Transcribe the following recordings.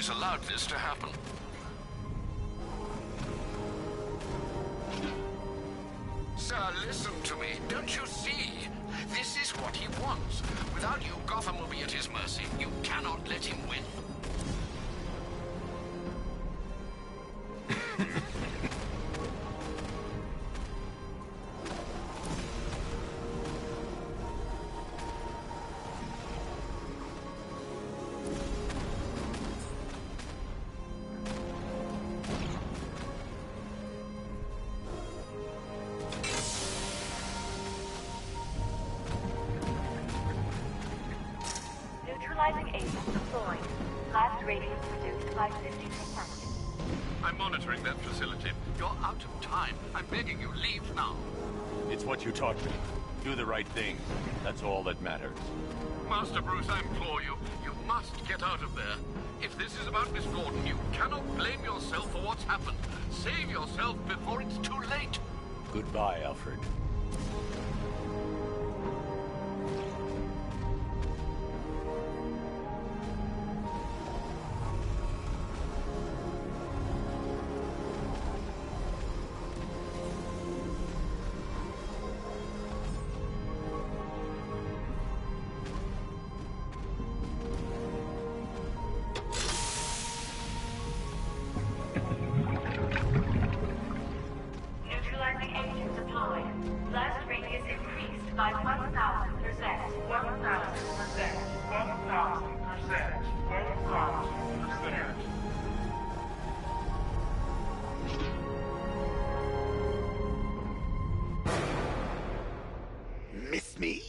he's allowed this to happen. Sir, listen to me. Don't you see? This is what he wants. Without you, Gotham will be at his mercy. You cannot let him win. Neutralizing agent deployed. Blast radius reduced by 50%. I'm monitoring that facility. You're out of time. I'm begging you, leave now. It's what you taught me. Do the right thing. That's all that matters. Master Bruce, I implore you, you must get out of there. If this is about Miss Gordon, you cannot blame yourself for what's happened. Save yourself before it's too late. Goodbye, Alfred. Neutralizing agent deployed. Blast radius increased by 1,000%. 1,000%. 1,000%. 1,000%. Miss me?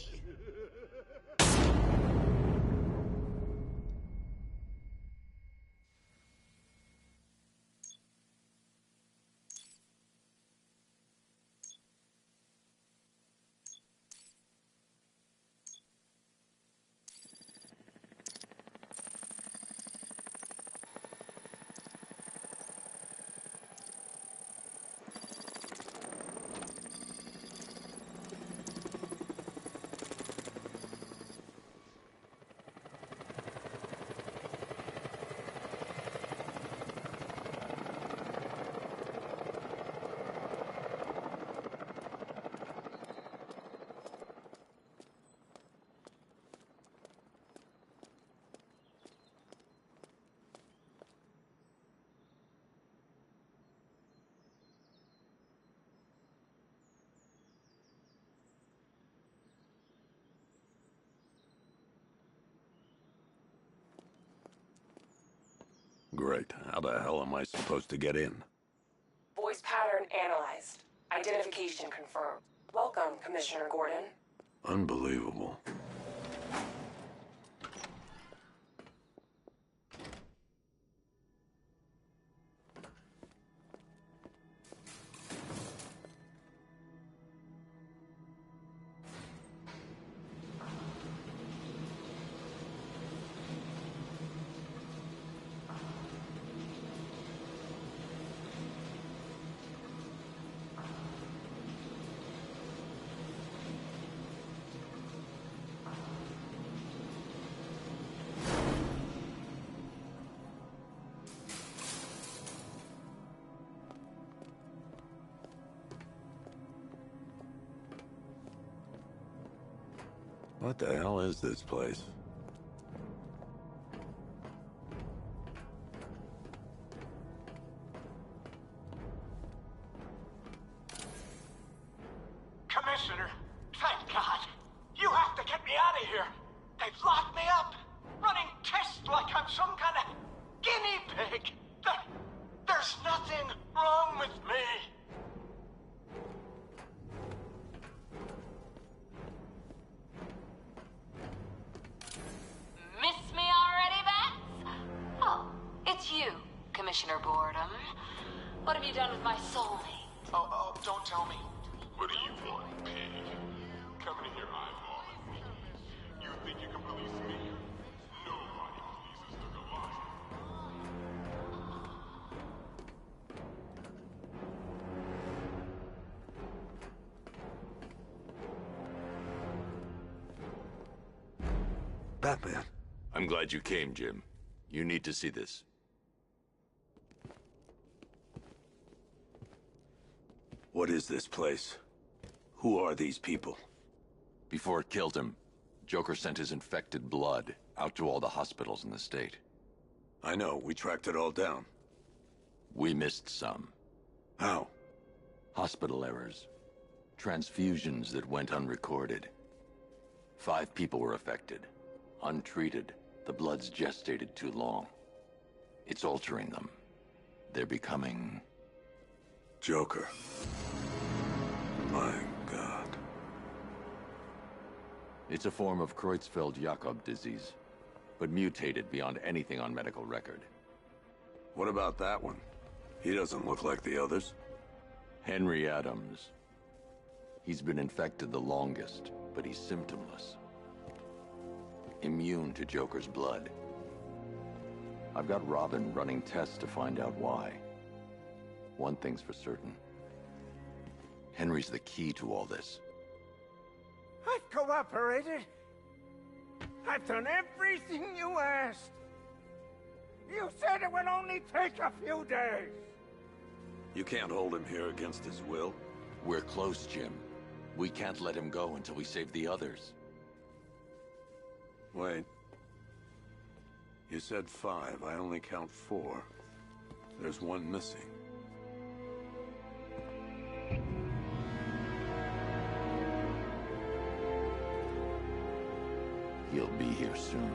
Great. How the hell am I supposed to get in? Voice pattern analyzed. Identification confirmed. Welcome, Commissioner Gordon. Unbelievable. What the hell is this place? Commissioner, thank God. You have to get me out of here. They've locked me up, running tests like I'm some kind of guinea pig. There's nothing wrong with me. Miss me already, Bats? Oh, it's you, Commissioner Boredom. What have you done with my soulmate? Oh, don't tell me. What do you want, pig? Come in here, eyeballing me. You think you can release me? Nobody releases the Goliath. Batman. I'm glad you came, Jim. You need to see this. What is this place? Who are these people? Before it killed him, Joker sent his infected blood out to all the hospitals in the state. I know, we tracked it all down. We missed some. How? Hospital errors. Transfusions that went unrecorded. 5 people were affected. Untreated, the blood's gestated too long. It's altering them. They're becoming... Joker. My God. It's a form of Creutzfeldt-Jakob disease, but mutated beyond anything on medical record. What about that one? He doesn't look like the others. Henry Adams. He's been infected the longest, but he's symptomless. Immune to Joker's blood. I've got Robin running tests to find out why. One thing's for certain. Henry's the key to all this. I've cooperated. I've done everything you asked. You said it would only take a few days. You can't hold him here against his will. We're close, Jim. We can't let him go until we save the others. Wait. You said 5. I only count 4. There's one missing. He'll be here soon.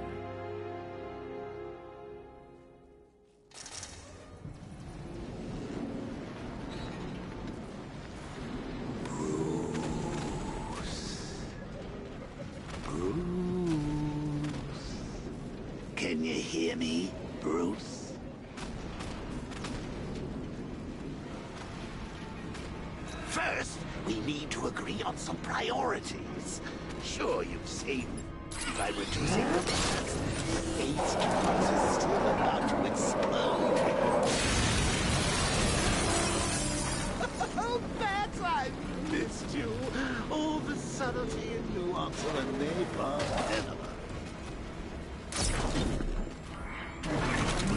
Can you hear me, Bruce? First, we need to agree on some priorities. Sure, you've seen. By reducing the deaths, Fate's chaos is still about to explode. Oh, Bats, I've missed you. All the subtlety and nuance of a napalm cinema.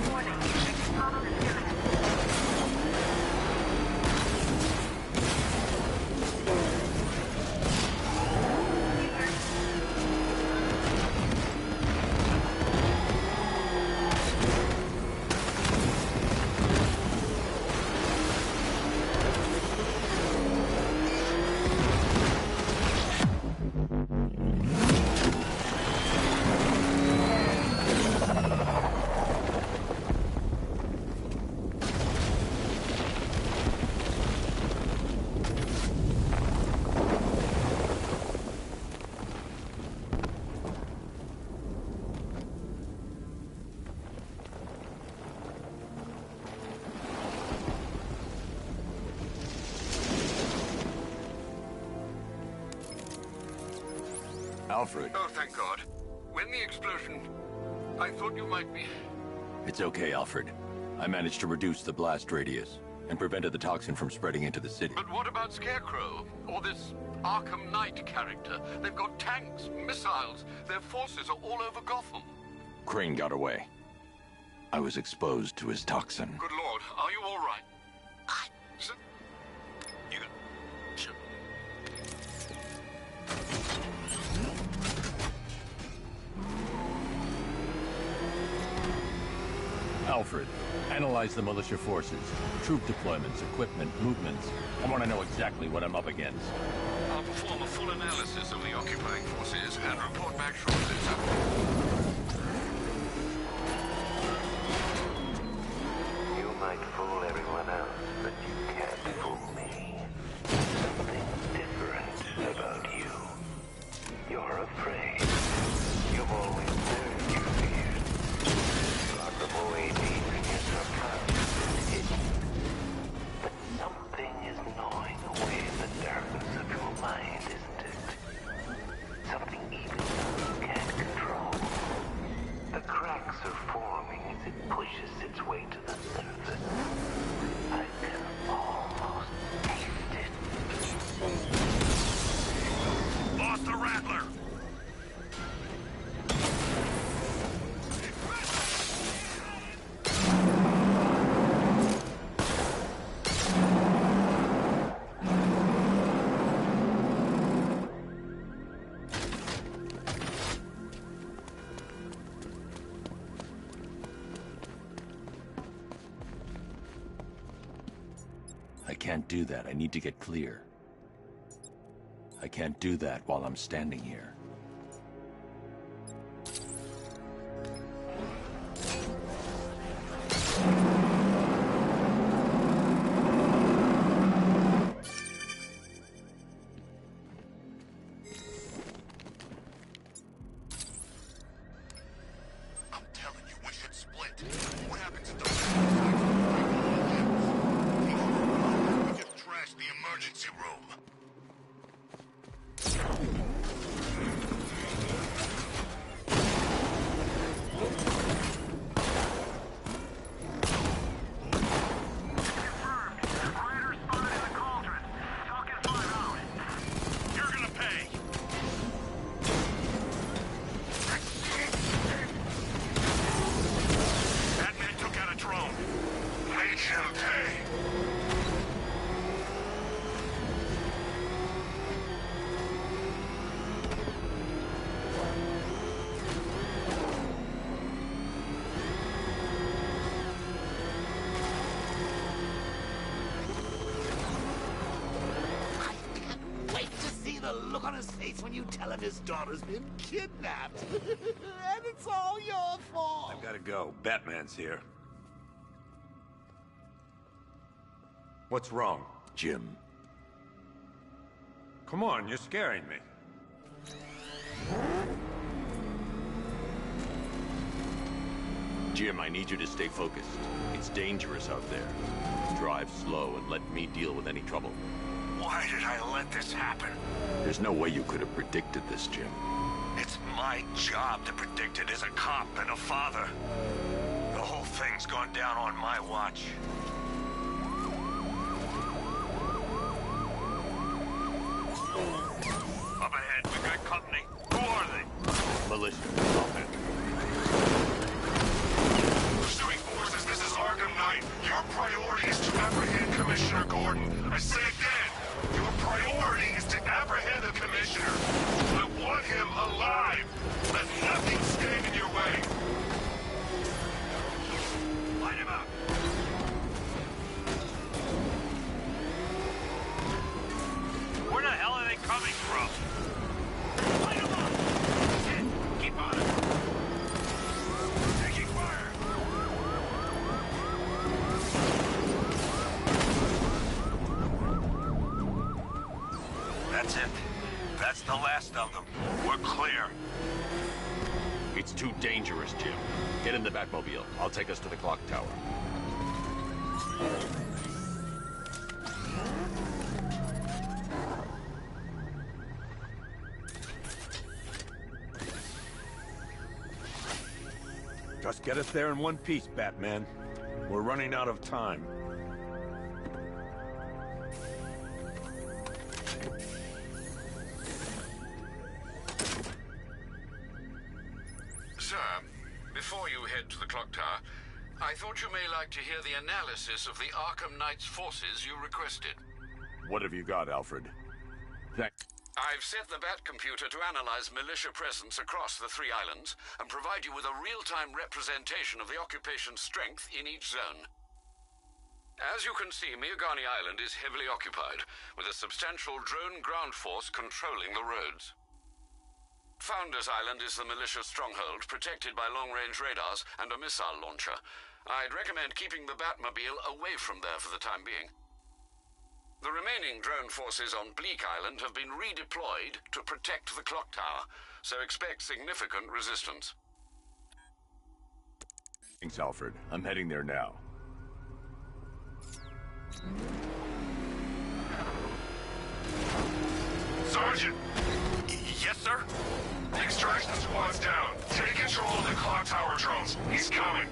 Warning, external stimulus. Alfred. Oh, thank God. When the explosion... I thought you might be... It's okay, Alfred. I managed to reduce the blast radius and prevented the toxin from spreading into the city. But what about Scarecrow? Or this Arkham Knight character? They've got tanks, missiles. Their forces are all over Gotham. Crane got away. I was exposed to his toxin. Good Lord, are you all right? Sir? You... Sure. Alfred, analyze the militia forces, troop deployments, equipment, movements. I want to know exactly what I'm up against. I'll perform a full analysis of the occupying forces and report back shortly, sir. You might fool everyone else, but you can't fool me. Something different about you. You're afraid. You've always served your fears. Lots of away deep in subconscious. But something is gnawing away the darkness of your mind, isn't it? Something even you can't control. can't do that. I need to get clear. I can't do that while I'm standing here. Look on his face when you tell him his daughter's been kidnapped. And it's all your fault. I've got to go. Batman's here. What's wrong? Jim. Come on, you're scaring me. Jim, I need you to stay focused. It's dangerous out there. Drive slow and let me deal with any trouble. Why did I let this happen? There's no way you could have predicted this, Jim. It's my job to predict it as a cop and a father. The whole thing's gone down on my watch. Up ahead, we've got company. Who are they? Militia. Stop it. Pursuing forces, this is Arkham Knight. Your priority is to apprehend Commissioner Gordon. I say again. Your priority is to apprehend the Commissioner. I want him alive. Let nothing stand in your way. Light him up. Where the hell are they coming from? Light him up. That's it. Keep on it. Taking fire. That's it. That's the last of them. We're clear. It's too dangerous, Jim. Get in the Batmobile. I'll take us to the clock tower. Just get us there in one piece, Batman. We're running out of time. Sir, before you head to the clock tower, I thought you may like to hear the analysis of the Arkham Knight's forces you requested. What have you got, Alfred? I've set the Bat computer to analyze militia presence across the 3 islands and provide you with a real-time representation of the occupation's strength in each zone. As you can see, Miagani Island is heavily occupied, with a substantial drone ground force controlling the roads. Founders Island is the militia stronghold, protected by long-range radars and a missile launcher. I'd recommend keeping the Batmobile away from there for the time being. The remaining drone forces on Bleak Island have been redeployed to protect the clock tower, so expect significant resistance. Thanks, Alfred. I'm heading there now. Sergeant! Yes, sir? The extraction squad's down. Take control of the clock tower drones. He's coming.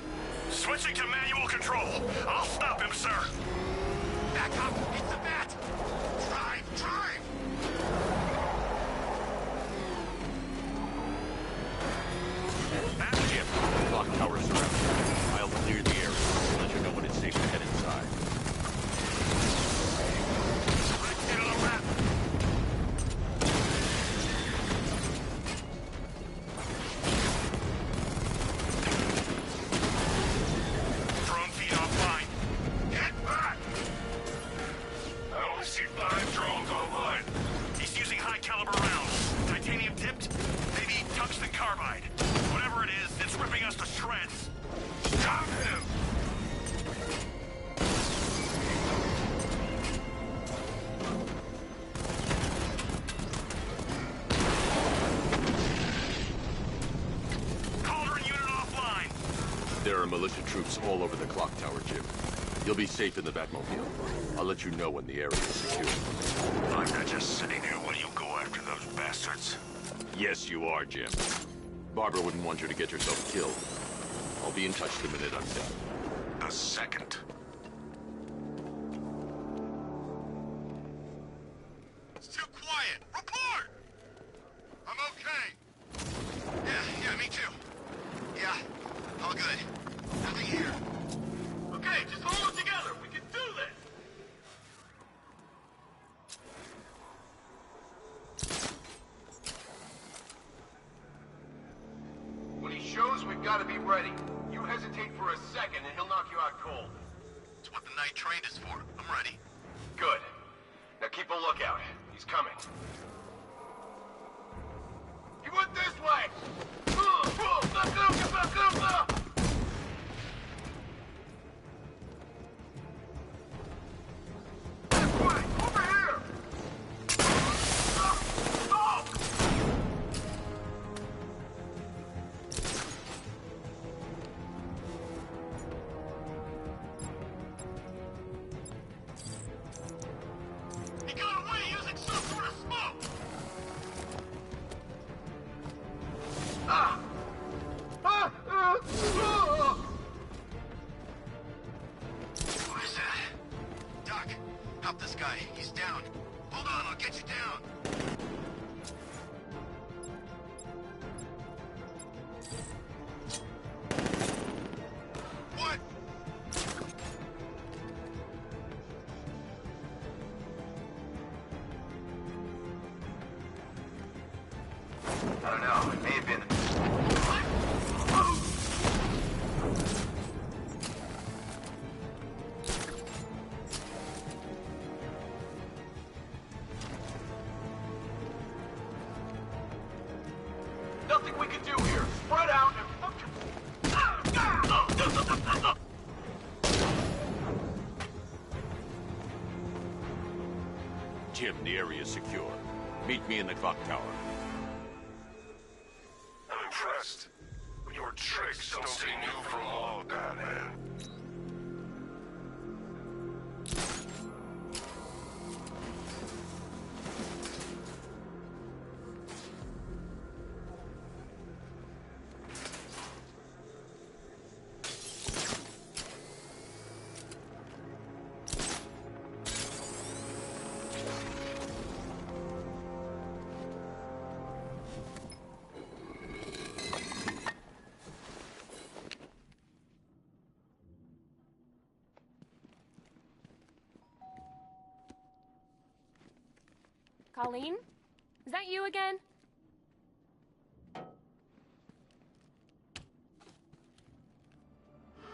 Switching to manual control. I'll stop him, sir. Back up! It's the Bat! Drive! Drive! Jim, the clock tower's surrounded. I'll clear the area. I'll let you know when it's safe to head inside. Let's get on the map! Drone feed offline. Get back! militia troops all over the clock tower, Jim. You'll be safe in the Batmobile. I'll let you know when the area is secure. I'm not just sitting here while you go after those bastards. Yes, you are, Jim. Barbara wouldn't want you to get yourself killed. I'll be in touch the minute I'm done. The second. It's too quiet. Report! I'm okay. Yeah, me too. Yeah, all good. Nothing here. Okay, just hold it together. We can do this. When he shows, we've got to be ready. You hesitate for a second and he'll knock you out cold. It's what the night trained us for. I'm ready. Good. Now keep a lookout. He's coming. He went this way! This way! Over here! Oh! He got away using some sort of smoke! What is that? Doc, help this guy. He's down. Hold on, I'll get you down. What? I don't know. It may have been... Nothing we can do here. Spread out and... Jim, the area is secure. Meet me in the clock tower. I'm impressed. But your tricks don't stay new for long, Batman. Colleen? Is that you again?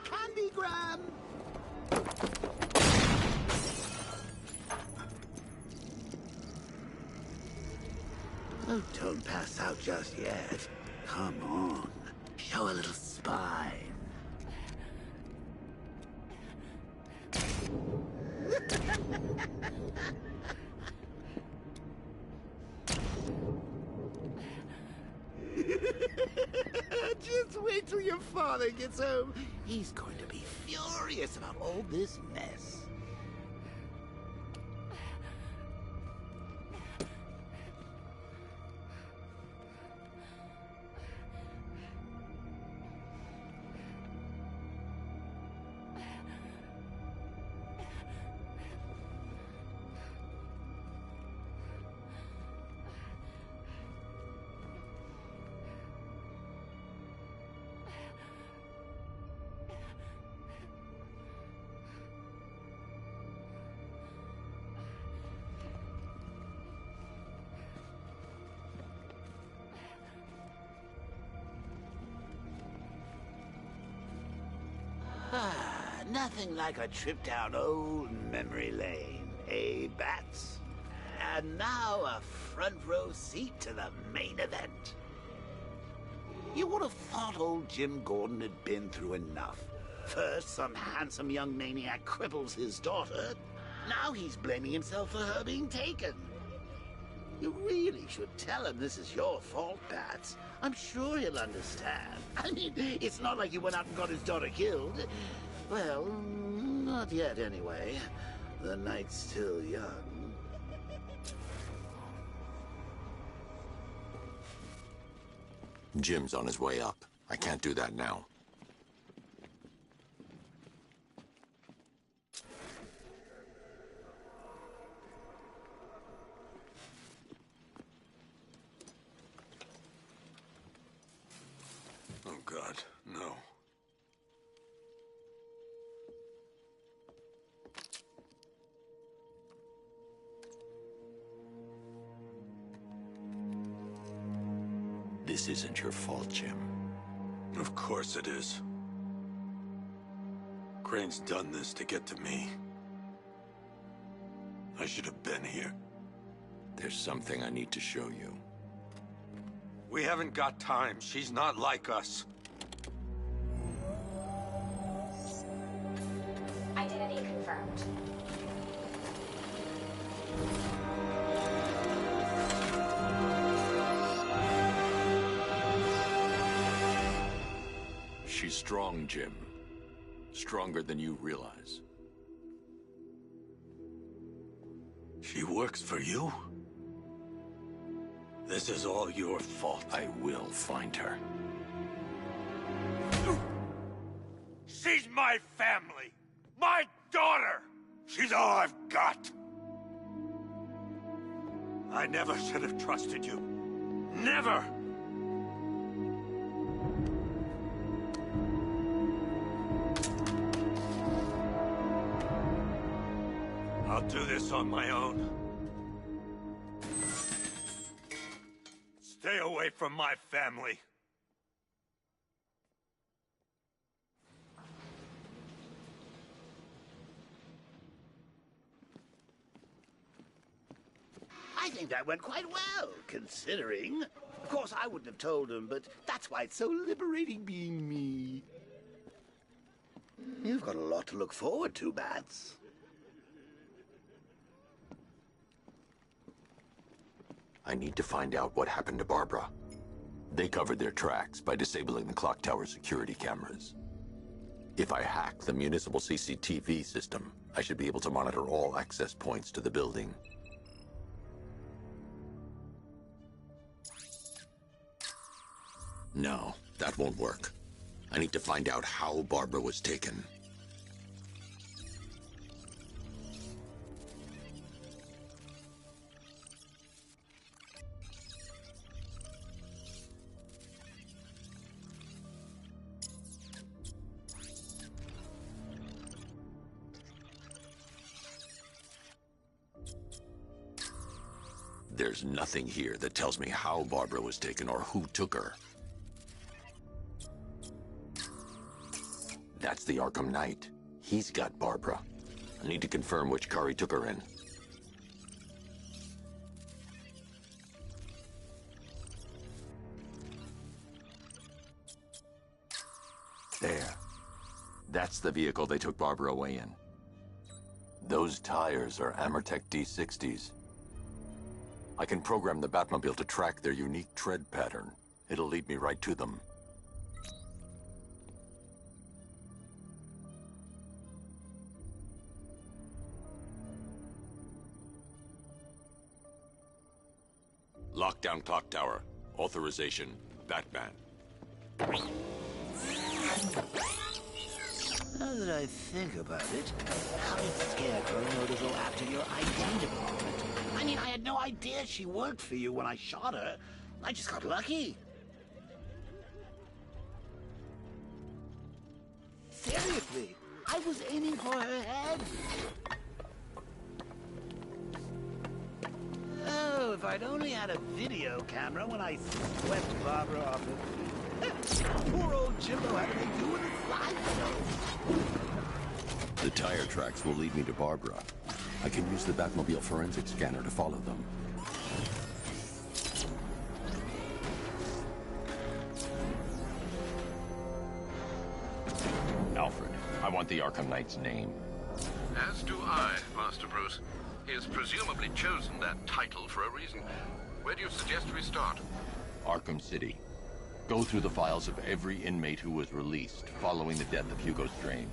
Candygram! Oh, don't pass out just yet. Come on. Show a little spine. Just wait till your father gets home. He's going to be furious about all this mess. Nothing like a trip down old memory lane, eh, Bats? And now a front row seat to the main event. You would have thought old Jim Gordon had been through enough. First, some handsome young maniac cripples his daughter. Now he's blaming himself for her being taken. You really should tell him this is your fault, Bats. I'm sure he'll understand. I mean, it's not like you went out and got his daughter killed. Well, not yet anyway. The night's still young. Jim's on his way up. I can't do that now. Oh, God, no. This isn't your fault, Jim. Of course it is. Crane's done this to get to me. I should have been here. There's something I need to show you. We haven't got time. She's not like us. Identity confirmed. She's strong, Jim. Stronger than you realize. She works for you? This is all your fault. I will find her. She's my family! My daughter! She's all I've got! I never should have trusted you. Never! I'll do this on my own. Stay away from my family. I think that went quite well, considering. Of course, I wouldn't have told him, but that's why it's so liberating being me. You've got a lot to look forward to, Bats. I need to find out what happened to Barbara. They covered their tracks by disabling the clock tower security cameras. If I hack the municipal CCTV system, I should be able to monitor all access points to the building. No, that won't work. I need to find out how Barbara was taken. There's nothing here that tells me how Barbara was taken or who took her. That's the Arkham Knight. He's got Barbara. I need to confirm which car he took her in. There. That's the vehicle they took Barbara away in. Those tires are Amertech D60s. I can program the Batmobile to track their unique tread pattern. It'll lead me right to them. Lockdown clock tower. Authorization, Batman. Now that I think about it, how did Scarecrow know to go after your ID department? I mean, I had no idea she worked for you when I shot her. I just got lucky. Seriously, I was aiming for her head. Oh, if I'd only had a video camera when I swept Barbara off her feet. Poor old Jimbo had to make do with a slideshow. The tire tracks will lead me to Barbara. I can use the Batmobile forensic scanner to follow them. Alfred, I want the Arkham Knight's name. As do I, Master Bruce. He has presumably chosen that title for a reason. Where do you suggest we start? Arkham City. Go through the files of every inmate who was released following the death of Hugo Strange.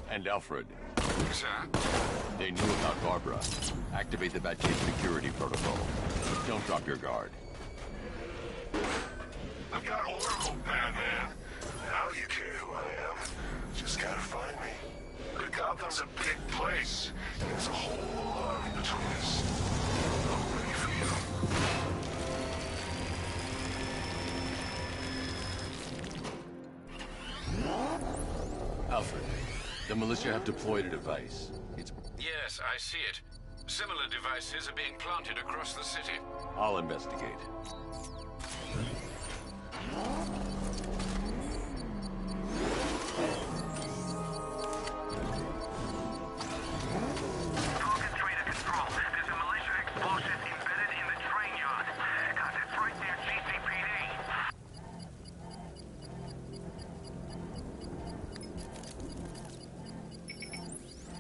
And Alfred. Sir? They knew about Barbara. Activate the Batcave security protocol. But don't drop your guard. I've got Oracle, Batman. Now you care who I am. Just gotta find me. But Gotham's a big place, and there's a whole army between us. I'm ready for you. Alfred, the militia have deployed a device. Yes, I see it. Similar devices are being planted across the city. I'll investigate.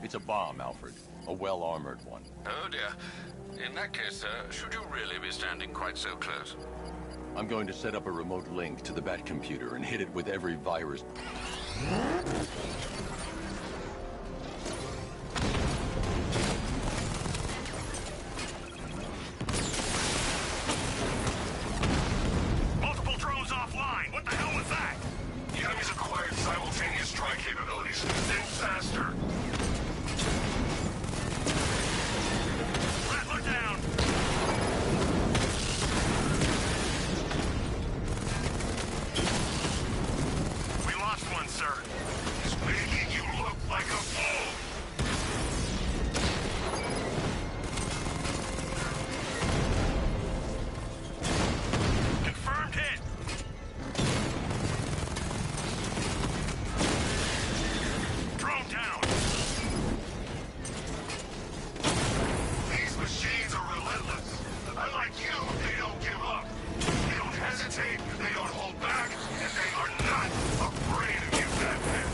It's a bomb, Alfred. A well-armored one. Oh dear. In that case, should you really be standing quite so close? I'm going to set up a remote link to the Bat computer and hit it with every virus. multiple drones offline. What the hell was that? The enemy's acquired simultaneous strike capabilities. Think faster. Rattler down. We lost one, sir. He's making you look like a fool. Confirmed hit. Drone down. These machines are relentless. Unlike you, they don't give up. They don't hesitate, they don't hold back, and they are not afraid of you, Batman.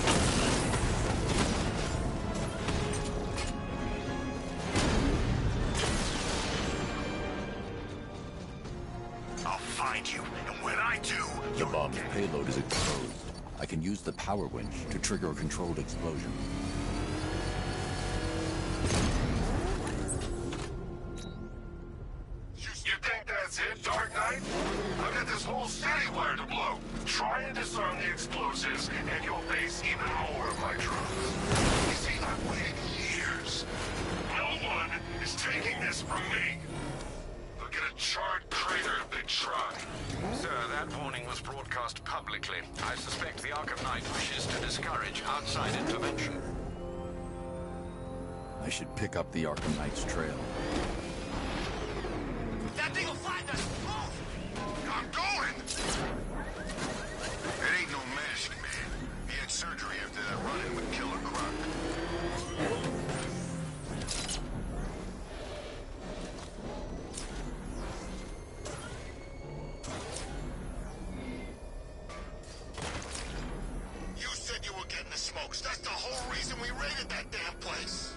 I'll find you, and when I do, The bomb's payload is exposed. I can use the power winch to trigger a controlled explosion. You think that's it, Dark Knight? I've got this whole city wired to blow. Try and disarm the explosives, and you'll face even more of my drones. You see, I've waited years. No one is taking this from me. Look at a charred crater if they try. Sir, that warning was broadcast publicly. I suspect the Arkham Knight wishes to discourage outside intervention. I should pick up the Arkham Knight's trail. That thing will find us! Move! I'm going! It ain't no magic, man. He had surgery after that run-in with Killer Croc. You said you were getting the smokes. That's the whole reason we raided that damn place.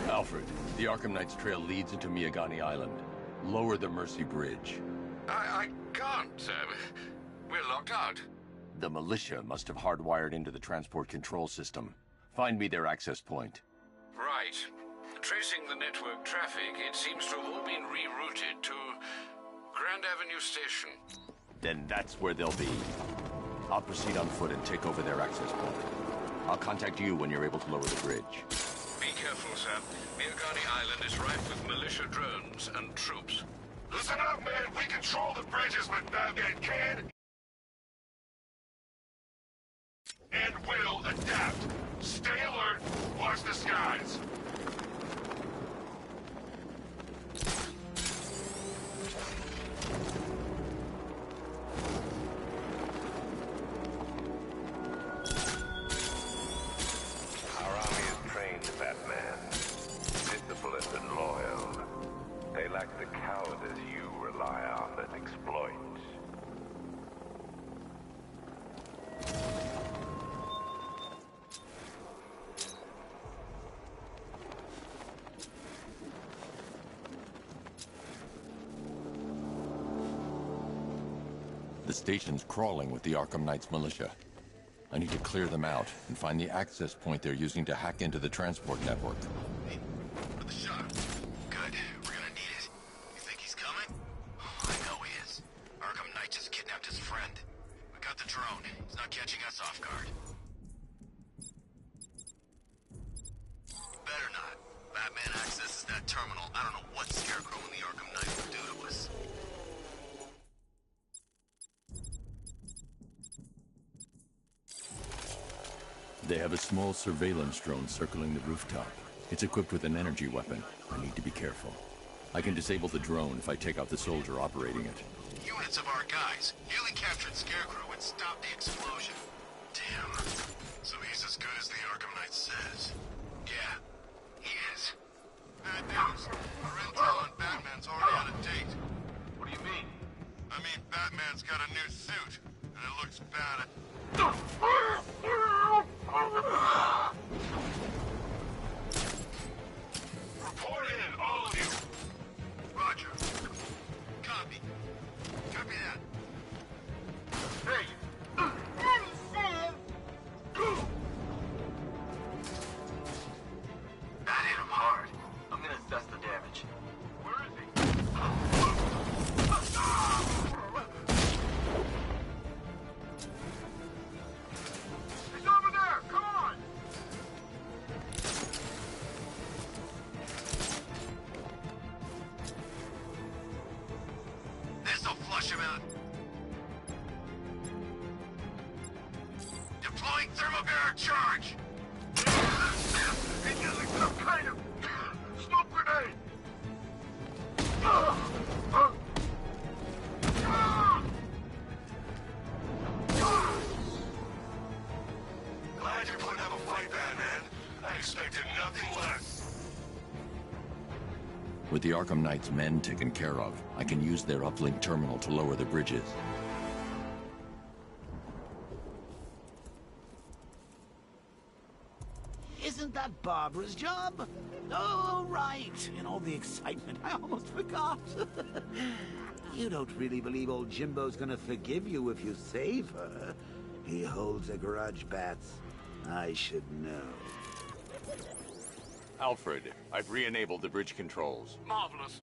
Alfred, the Arkham Knight's trail leads into Miagani Island. Lower the Mercy Bridge. I can't, sir. We're locked out. The militia must have hardwired into the transport control system. Find me their access point. Right. Tracing the network traffic, it seems to have all been rerouted to Grand Avenue Station. Then that's where they'll be. I'll proceed on foot and take over their access point. I'll contact you when you're able to lower the bridge. Be careful, sir. Miagani Island is rife with militia drones and troops. Listen up, man. We control the bridges, but Batman can and will adapt. Stay alert. Watch the skies. Our army is trained, Batman. Disciplined and loyal. They lack the cowardice you rely on and exploit. The station's crawling with the Arkham Knight's militia. I need to clear them out and find the access point they're using to hack into the transport network. Hey, for the shot. Good. We're gonna need it. You think he's coming? Oh, I know he is. Arkham Knight just kidnapped his friend. We got the drone. He's not catching us off guard. Better not. Batman accesses that terminal. I don't know what Scarecrow and the Arkham Knight will do to us. They have a small surveillance drone circling the rooftop. It's equipped with an energy weapon. I need to be careful. I can disable the drone if I take out the soldier operating it. Units of our guys nearly captured Scarecrow and stopped the explosion. Damn. So he's as good as the Arkham Knight says. Yeah, he is. Bad news. Our intel on Batman's already out of date. What do you mean? I mean, Batman's got a new suit, and it looks bad. Report in, all of you. Roger. Copy. Copy that. Hey! That hit him hard. I'm gonna assess the damage. Where is he? He's over there! Come on! This'll flush him out. Deploying thermobaric charge! He's using some kind of smoke grenade! Glad you're putting up a fight, Batman. I expected nothing less. With the Arkham Knight's men taken care of, I can use their uplink terminal to lower the bridges. Isn't that Barbara's job? Oh, right. In all the excitement, I almost forgot. You don't really believe old Jimbo's gonna forgive you if you save her. He holds a grudge, Bats. I should know. Alfred, I've re-enabled the bridge controls. Marvelous.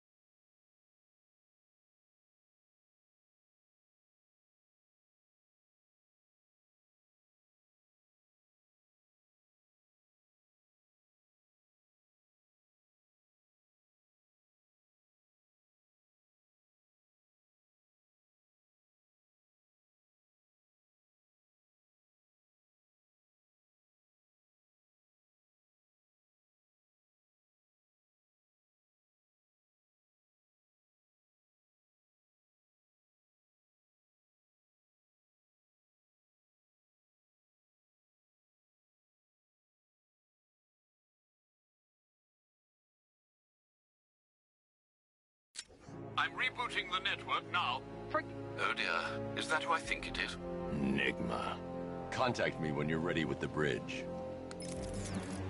I'm rebooting the network now. Oh dear, is that who I think it is? Enigma. Contact me when you're ready with the bridge.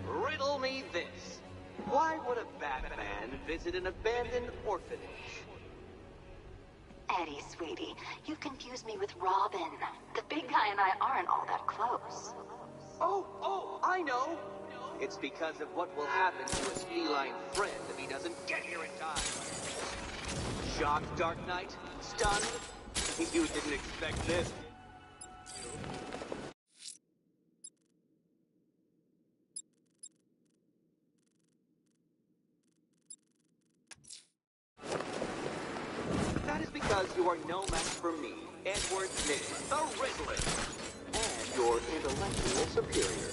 Riddle me this. Why would a Batman visit an abandoned orphanage? Eddie, sweetie, you confused me with Robin. The big guy and I aren't all that close. Oh, I know. It's because of what will happen to his feline friend if he doesn't get here in time. Shocked, Dark Knight? Stunned? You didn't expect this. That is because you are no match for me, Edward Nygma, the Riddler, and your intellectual superior.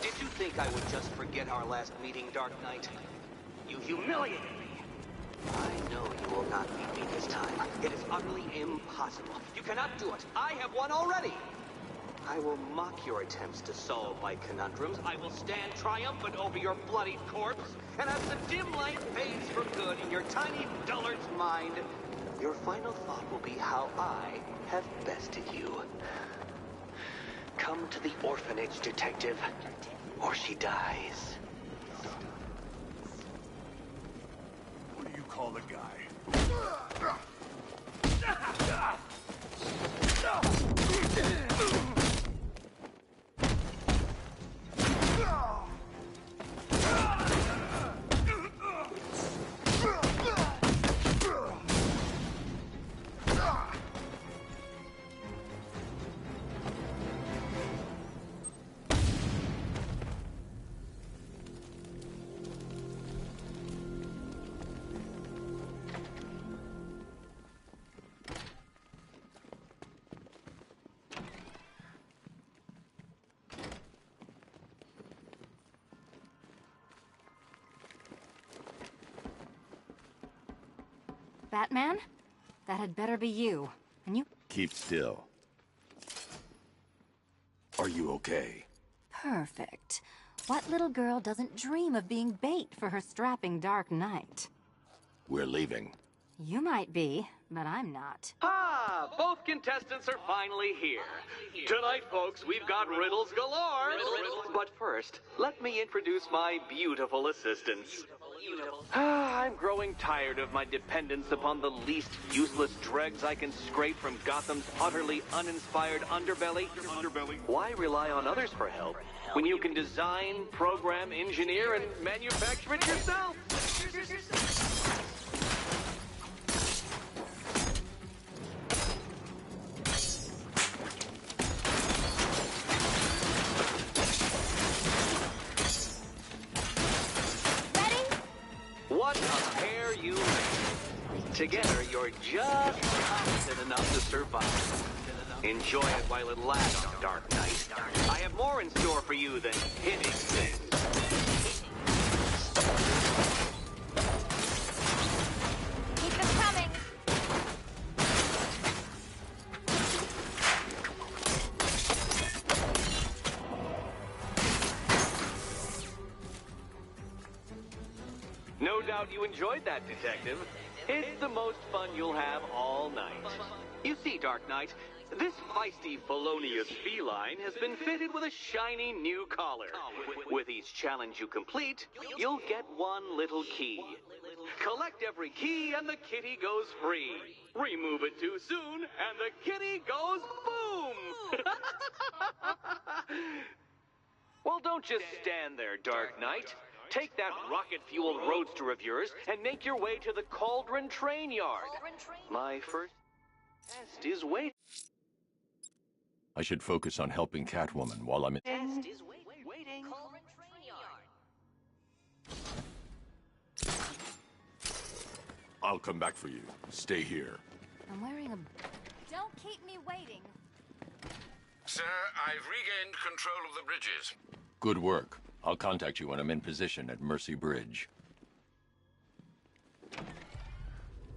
Did you think I would just forget our last meeting, Dark Knight? You humiliated me. I know you will not beat me this time. It is utterly impossible. You cannot do it. I have won already. I will mock your attempts to solve my conundrums. I will stand triumphant over your bloodied corpse. And as the dim light fades for good in your tiny dullard's mind, your final thought will be how I have bested you. Come to the orphanage, detective, or she dies. What do you call the guy? Batman? That had better be you. And you... Keep still. Are you okay? Perfect. What little girl doesn't dream of being bait for her strapping Dark Knight? We're leaving. You might be, but I'm not. Ah, both contestants are finally here. Tonight, folks, we've got riddles galore. But first, let me introduce my beautiful assistants. I'm growing tired of my dependence upon the least useless dregs I can scrape from Gotham's utterly uninspired underbelly. Why rely on others for help when you can design, program, engineer, and manufacture it yourself? What a pair you make. Together, you're just competent enough to survive. Enjoy it while it lasts, Dark Knight. I have more in store for you than hitting things. Keep them coming. No doubt you enjoyed that, Detective. It's the most fun you'll have all night. You see, Dark Knight, this feisty, felonious feline has been fitted with a shiny new collar. With each challenge you complete, you'll get one little key. Collect every key and the kitty goes free. Remove it too soon and the kitty goes boom! Well, don't just stand there, Dark Knight. Take that rocket-fueled roadster of yours and make your way to the Cauldron Train Yard. My first test is waiting. I should focus on helping Catwoman while I'm in... Test is waiting. Cauldron Train Yard. I'll come back for you. Stay here. I'm wearing a... Don't keep me waiting. Sir, I've regained control of the bridges. Good work. I'll contact you when I'm in position at Mercy Bridge.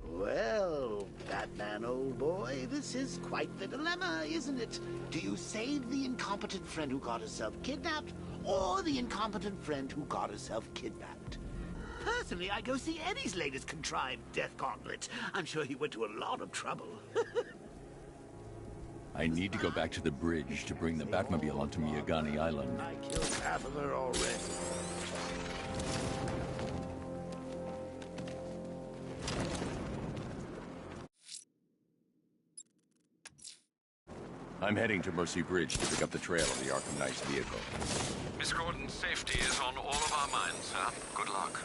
Well, Batman, old boy, this is quite the dilemma, isn't it? Do you save the incompetent friend who got herself kidnapped, or the incompetent friend who got herself kidnapped? Personally, I go see Eddie's latest contrived death gauntlet. I'm sure he went to a lot of trouble. I need to go back to the bridge to bring the Batmobile onto Miyagani Island. I killed half of her already. I'm heading to Mercy Bridge to pick up the trail of the Arkham Knight's vehicle. Miss Gordon's safety is on all of our minds, sir. Good luck.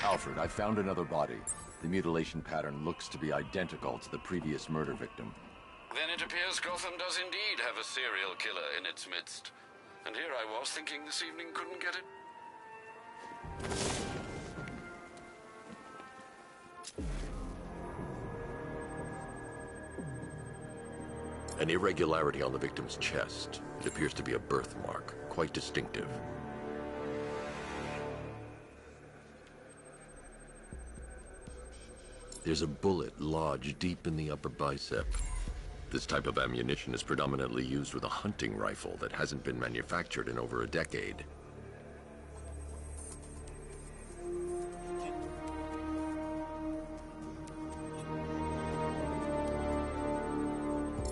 Alfred, I found another body. The mutilation pattern looks to be identical to the previous murder victim. Then it appears Gotham does indeed have a serial killer in its midst. And here I was thinking this evening couldn't get it. An irregularity on the victim's chest. It appears to be a birthmark, quite distinctive. There's a bullet lodged deep in the upper bicep. This type of ammunition is predominantly used with a hunting rifle that hasn't been manufactured in over a decade.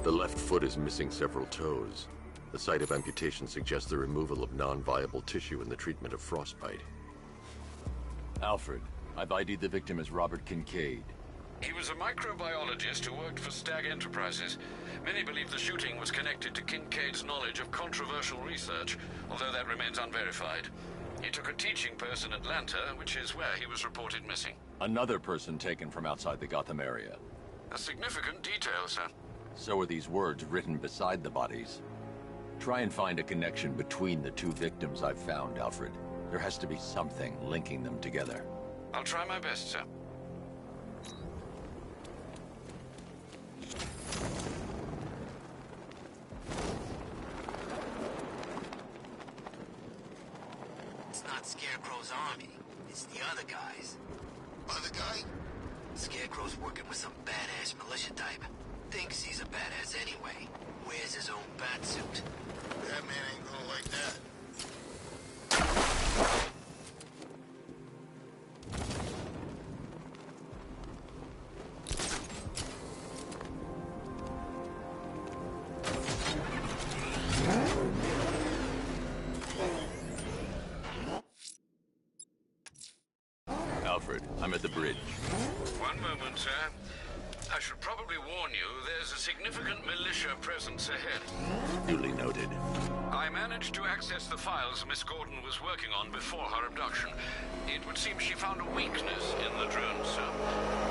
The left foot is missing several toes. The site of amputation suggests the removal of non-viable tissue in the treatment of frostbite. Alfred, I've ID'd the victim as Robert Kincaid. He was a microbiologist who worked for Stag Enterprises. Many believe the shooting was connected to Kincaid's knowledge of controversial research, although that remains unverified. He took a teaching post in Atlanta, which is where he was reported missing. Another person taken from outside the Gotham area. A significant detail, sir. So are these words written beside the bodies. Try and find a connection between the two victims I've found, Alfred. There has to be something linking them together. I'll try my best, sir. It's not Scarecrow's army. It's the other guys. Other guy? Scarecrow's working with some badass militia type. Thinks he's a badass anyway. Wears his own bat suit. That man ain't gonna like that. Alfred, I'm at the bridge. One moment, sir. I should probably warn you, there's a significant militia presence ahead. Duly noted. I managed to access the files Miss Gordon was working on before her abduction. It would seem she found a weakness in the drones, sir.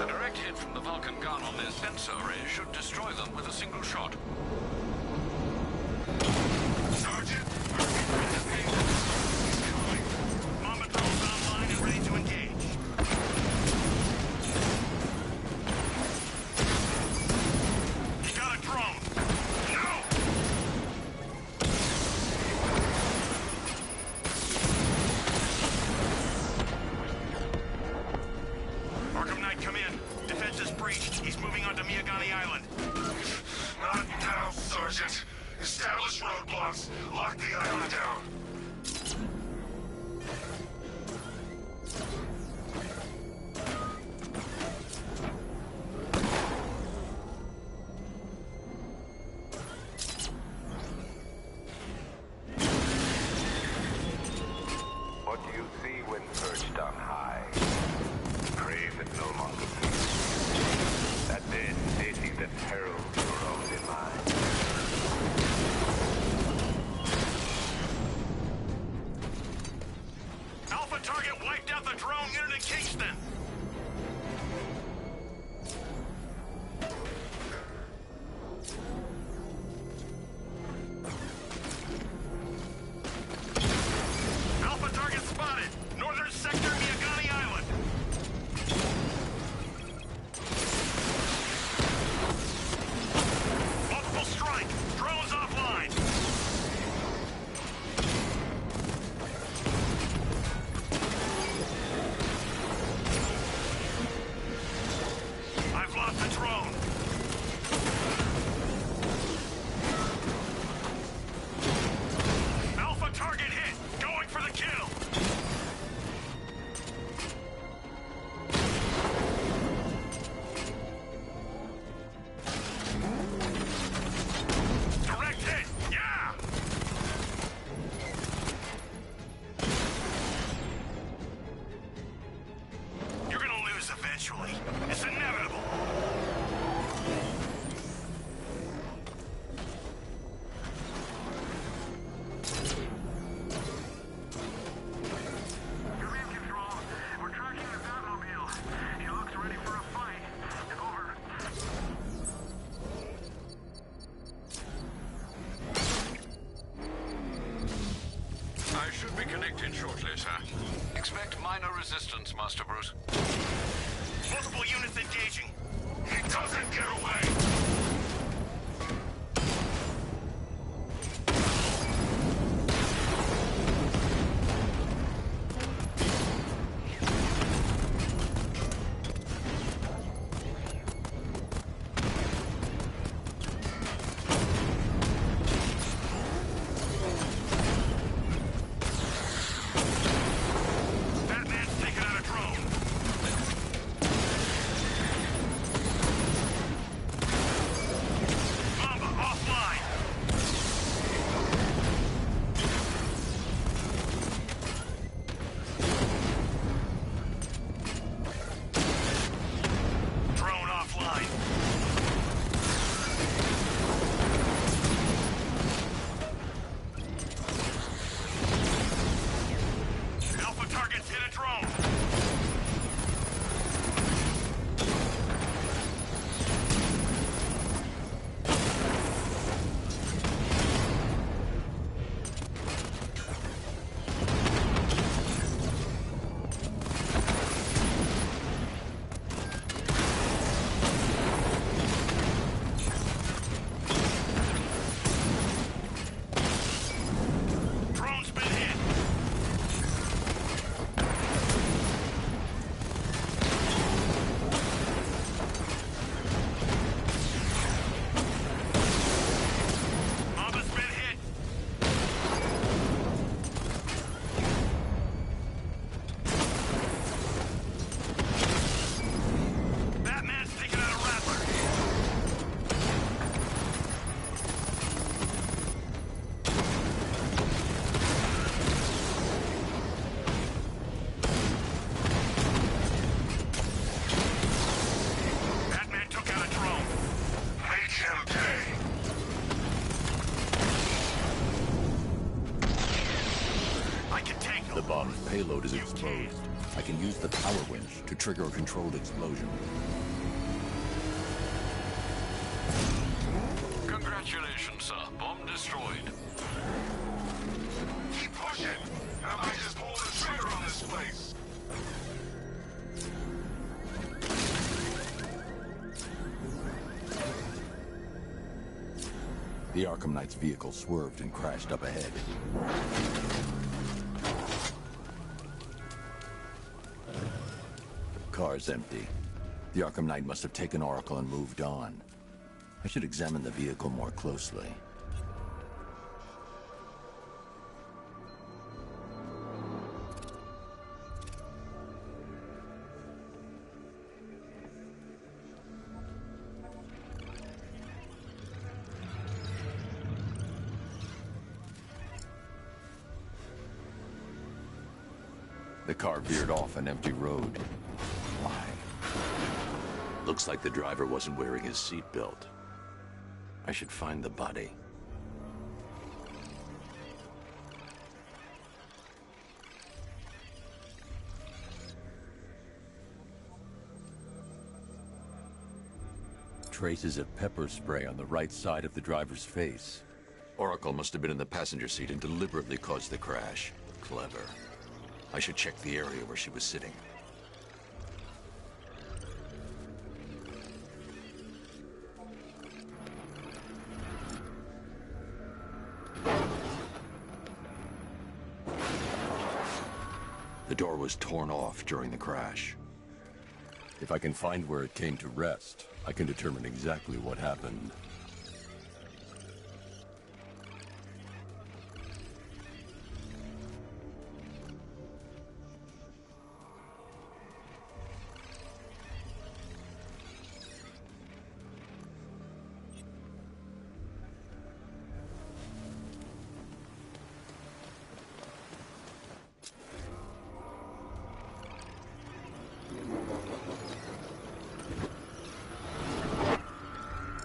A direct hit from the Vulcan gun on their sensor array should destroy them with a single shot. Sergeant, he's coming. Mama drone's online and ready to engage. He got a drone. No! Arkham Knight, come in. Defense is breached. He's moving onto Miyagani Island. Not now, Sergeant. Establish roadblocks. Lock the island down. What do you see when perched on high? Crave that no longer feels. That dead city that heralds your own demise. Alpha target wiped out the drone unit in Kingston. Alpha target spotted. Northern sector, Miyagani Island. Multiple strike. Drones offline. I've lost the drone. Alpha target hit. Going for the kill. Direct hit. Yeah. You're gonna lose eventually. It's inevitable. You're in control. We're tracking the Batmobile. He looks ready for a fight. Over. I should be connected shortly, sir. Expect minor resistance, Master Bruce. Multiple units engaging. He doesn't get away! Batman's taking out a drone. him pay. I can take The bomb's payload is exposed. I can use the power winch to trigger a controlled explosion. Congratulations, sir. Bomb destroyed. Keep pushing. I might just pull the trigger on this place. The Arkham Knight's vehicle swerved and crashed up ahead. Car's empty. The Arkham Knight must have taken Oracle and moved on. I should examine the vehicle more closely. The car veered off an empty road. Why? Looks like the driver wasn't wearing his seatbelt. I should find the body. Traces of pepper spray on the right side of the driver's face. Oracle must have been in the passenger seat and deliberately caused the crash. Clever. I should check the area where she was sitting. The door was torn off during the crash. If I can find where it came to rest, I can determine exactly what happened.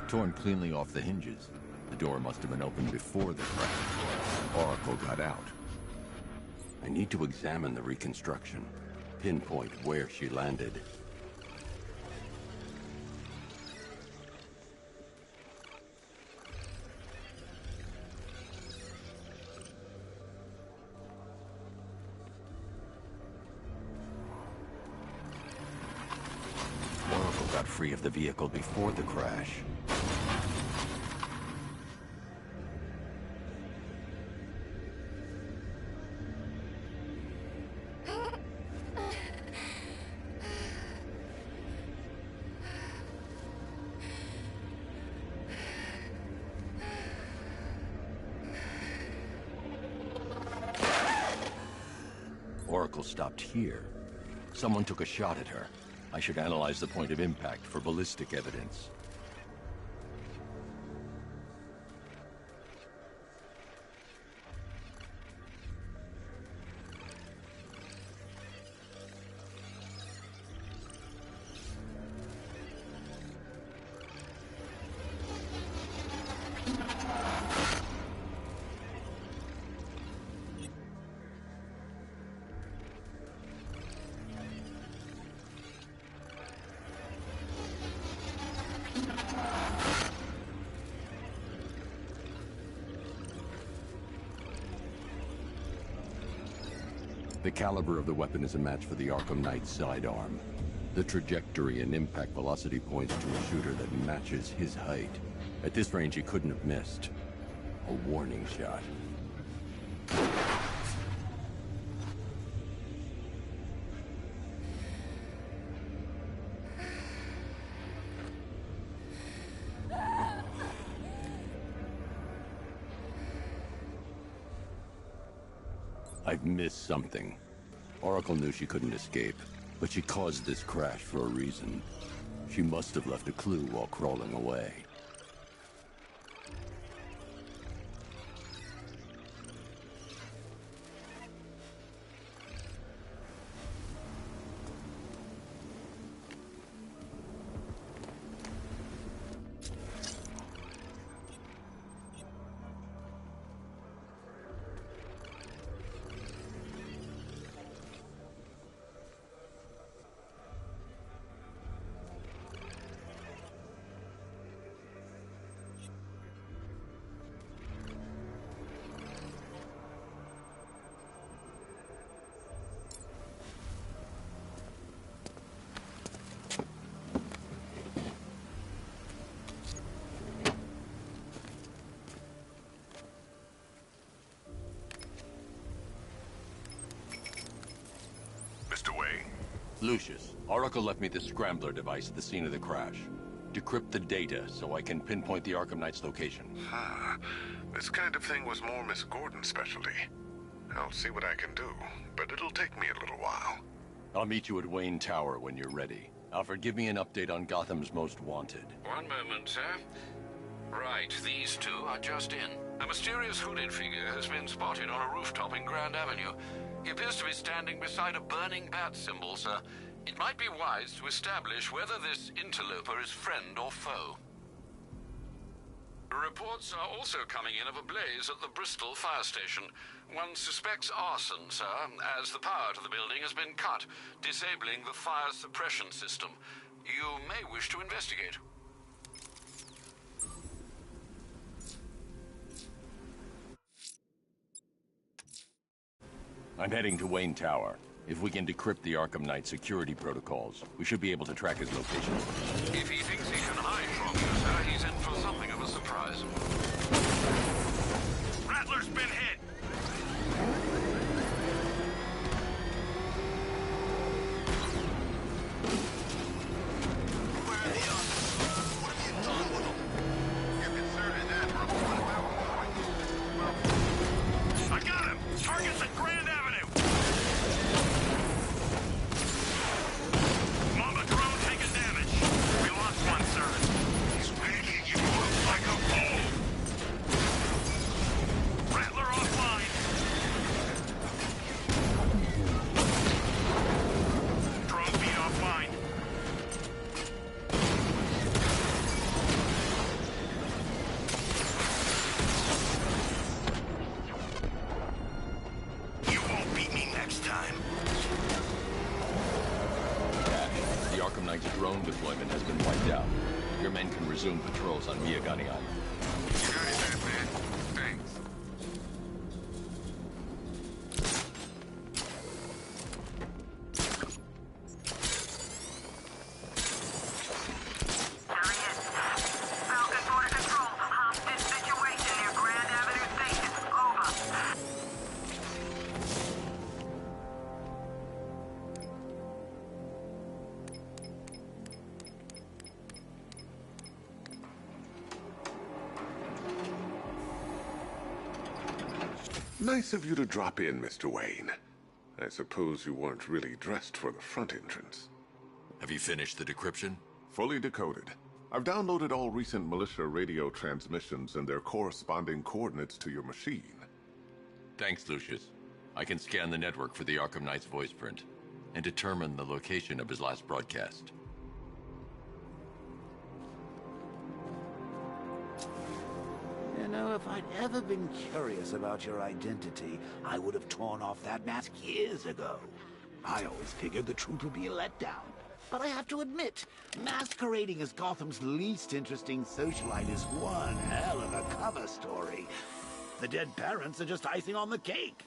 Torn cleanly off the hinges. The door must have been opened before the crash. Oracle got out. I need to examine the reconstruction. Pinpoint where she landed. Oracle got free of the vehicle before the crash. Oracle stopped here. Someone took a shot at her. I should analyze the point of impact for ballistic evidence. The caliber of the weapon is a match for the Arkham Knight's sidearm. The trajectory and impact velocity points to a shooter that matches his height. At this range, he couldn't have missed. A warning shot. I've missed something. Oracle knew she couldn't escape, but she caused this crash for a reason. She must have left a clue while crawling away. Lucius, Oracle left me the scrambler device at the scene of the crash. Decrypt the data so I can pinpoint the Arkham Knight's location. This kind of thing was more Miss Gordon's specialty. I'll see what I can do, but it'll take me a little while. I'll meet you at Wayne Tower when you're ready. Alfred, give me an update on Gotham's Most Wanted. One moment, sir. Right, these two are just in. A mysterious hooded figure has been spotted on a rooftop in Grand Avenue. He appears to be standing beside a burning bat symbol, sir. It might be wise to establish whether this interloper is friend or foe. Reports are also coming in of a blaze at the Bristol fire station. One suspects arson, sir, as the power to the building has been cut, disabling the fire suppression system. You may wish to investigate. I'm heading to Wayne Tower. If we can decrypt the Arkham Knight security protocols, we should be able to track his location. If he thinks he can hide from you, sir, he's in for something of a surprise. Rattler's been hit! Where are the others? What have you done with them? Your concern is that report about I got him! Target's at Grand Avenue! Mama drone taking damage. We lost one, sir. He's making you look like a fool! Rattler offline. Drone feed offline. You won't beat me next time. The Arkham Knight's drone deployment has been wiped out. Your men can resume patrols on Miyagani Island. You got it, Batman. Thanks. Falcon Border Control. Hostage situation near Grand Avenue Station. Over. Nice of you to drop in, Mr. Wayne. I suppose you weren't really dressed for the front entrance. Have you finished the decryption? Fully decoded. I've downloaded all recent militia radio transmissions and their corresponding coordinates to your machine. Thanks, Lucius. I can scan the network for the Arkham Knight's voice print and determine the location of his last broadcast. You know, if I'd ever been curious about your identity, I would have torn off that mask years ago. I always figured the truth would be a letdown. But I have to admit, masquerading as Gotham's least interesting socialite is one hell of a cover story. The dead parents are just icing on the cake.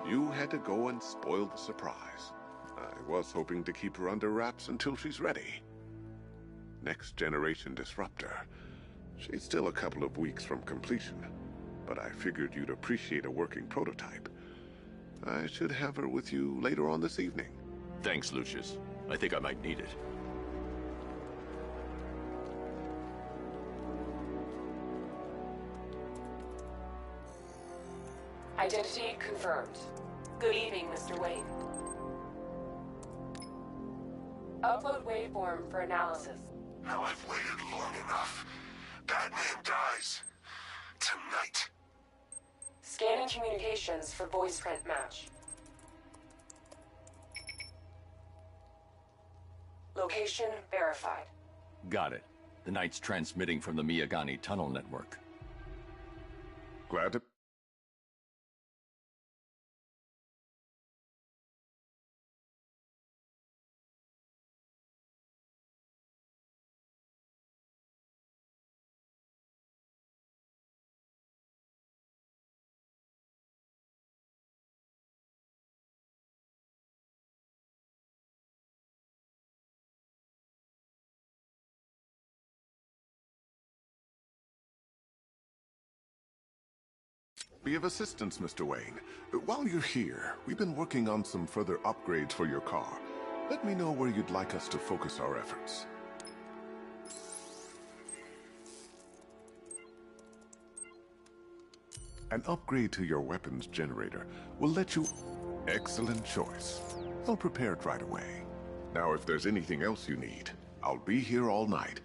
You had to go and spoil the surprise. I was hoping to keep her under wraps until she's ready. Next generation disruptor. She's still a couple of weeks from completion, but I figured you'd appreciate a working prototype. I should have her with you later on this evening. Thanks, Lucius. I think I might need it. Identity confirmed. Good evening, Mr. Wayne. Upload waveform for analysis. Now I've waited long enough. Batman dies. Tonight. Scanning communications for voice print match. Location verified. Got it. The Knight's transmitting from the Miyagani tunnel network. Glad to be of assistance, Mr. Wayne? While you're here, we've been working on some further upgrades for your car. Let me know where you'd like us to focus our efforts. An upgrade to your weapons generator will let you... Excellent choice. I'll prepare it right away. Now, if there's anything else you need, I'll be here all night.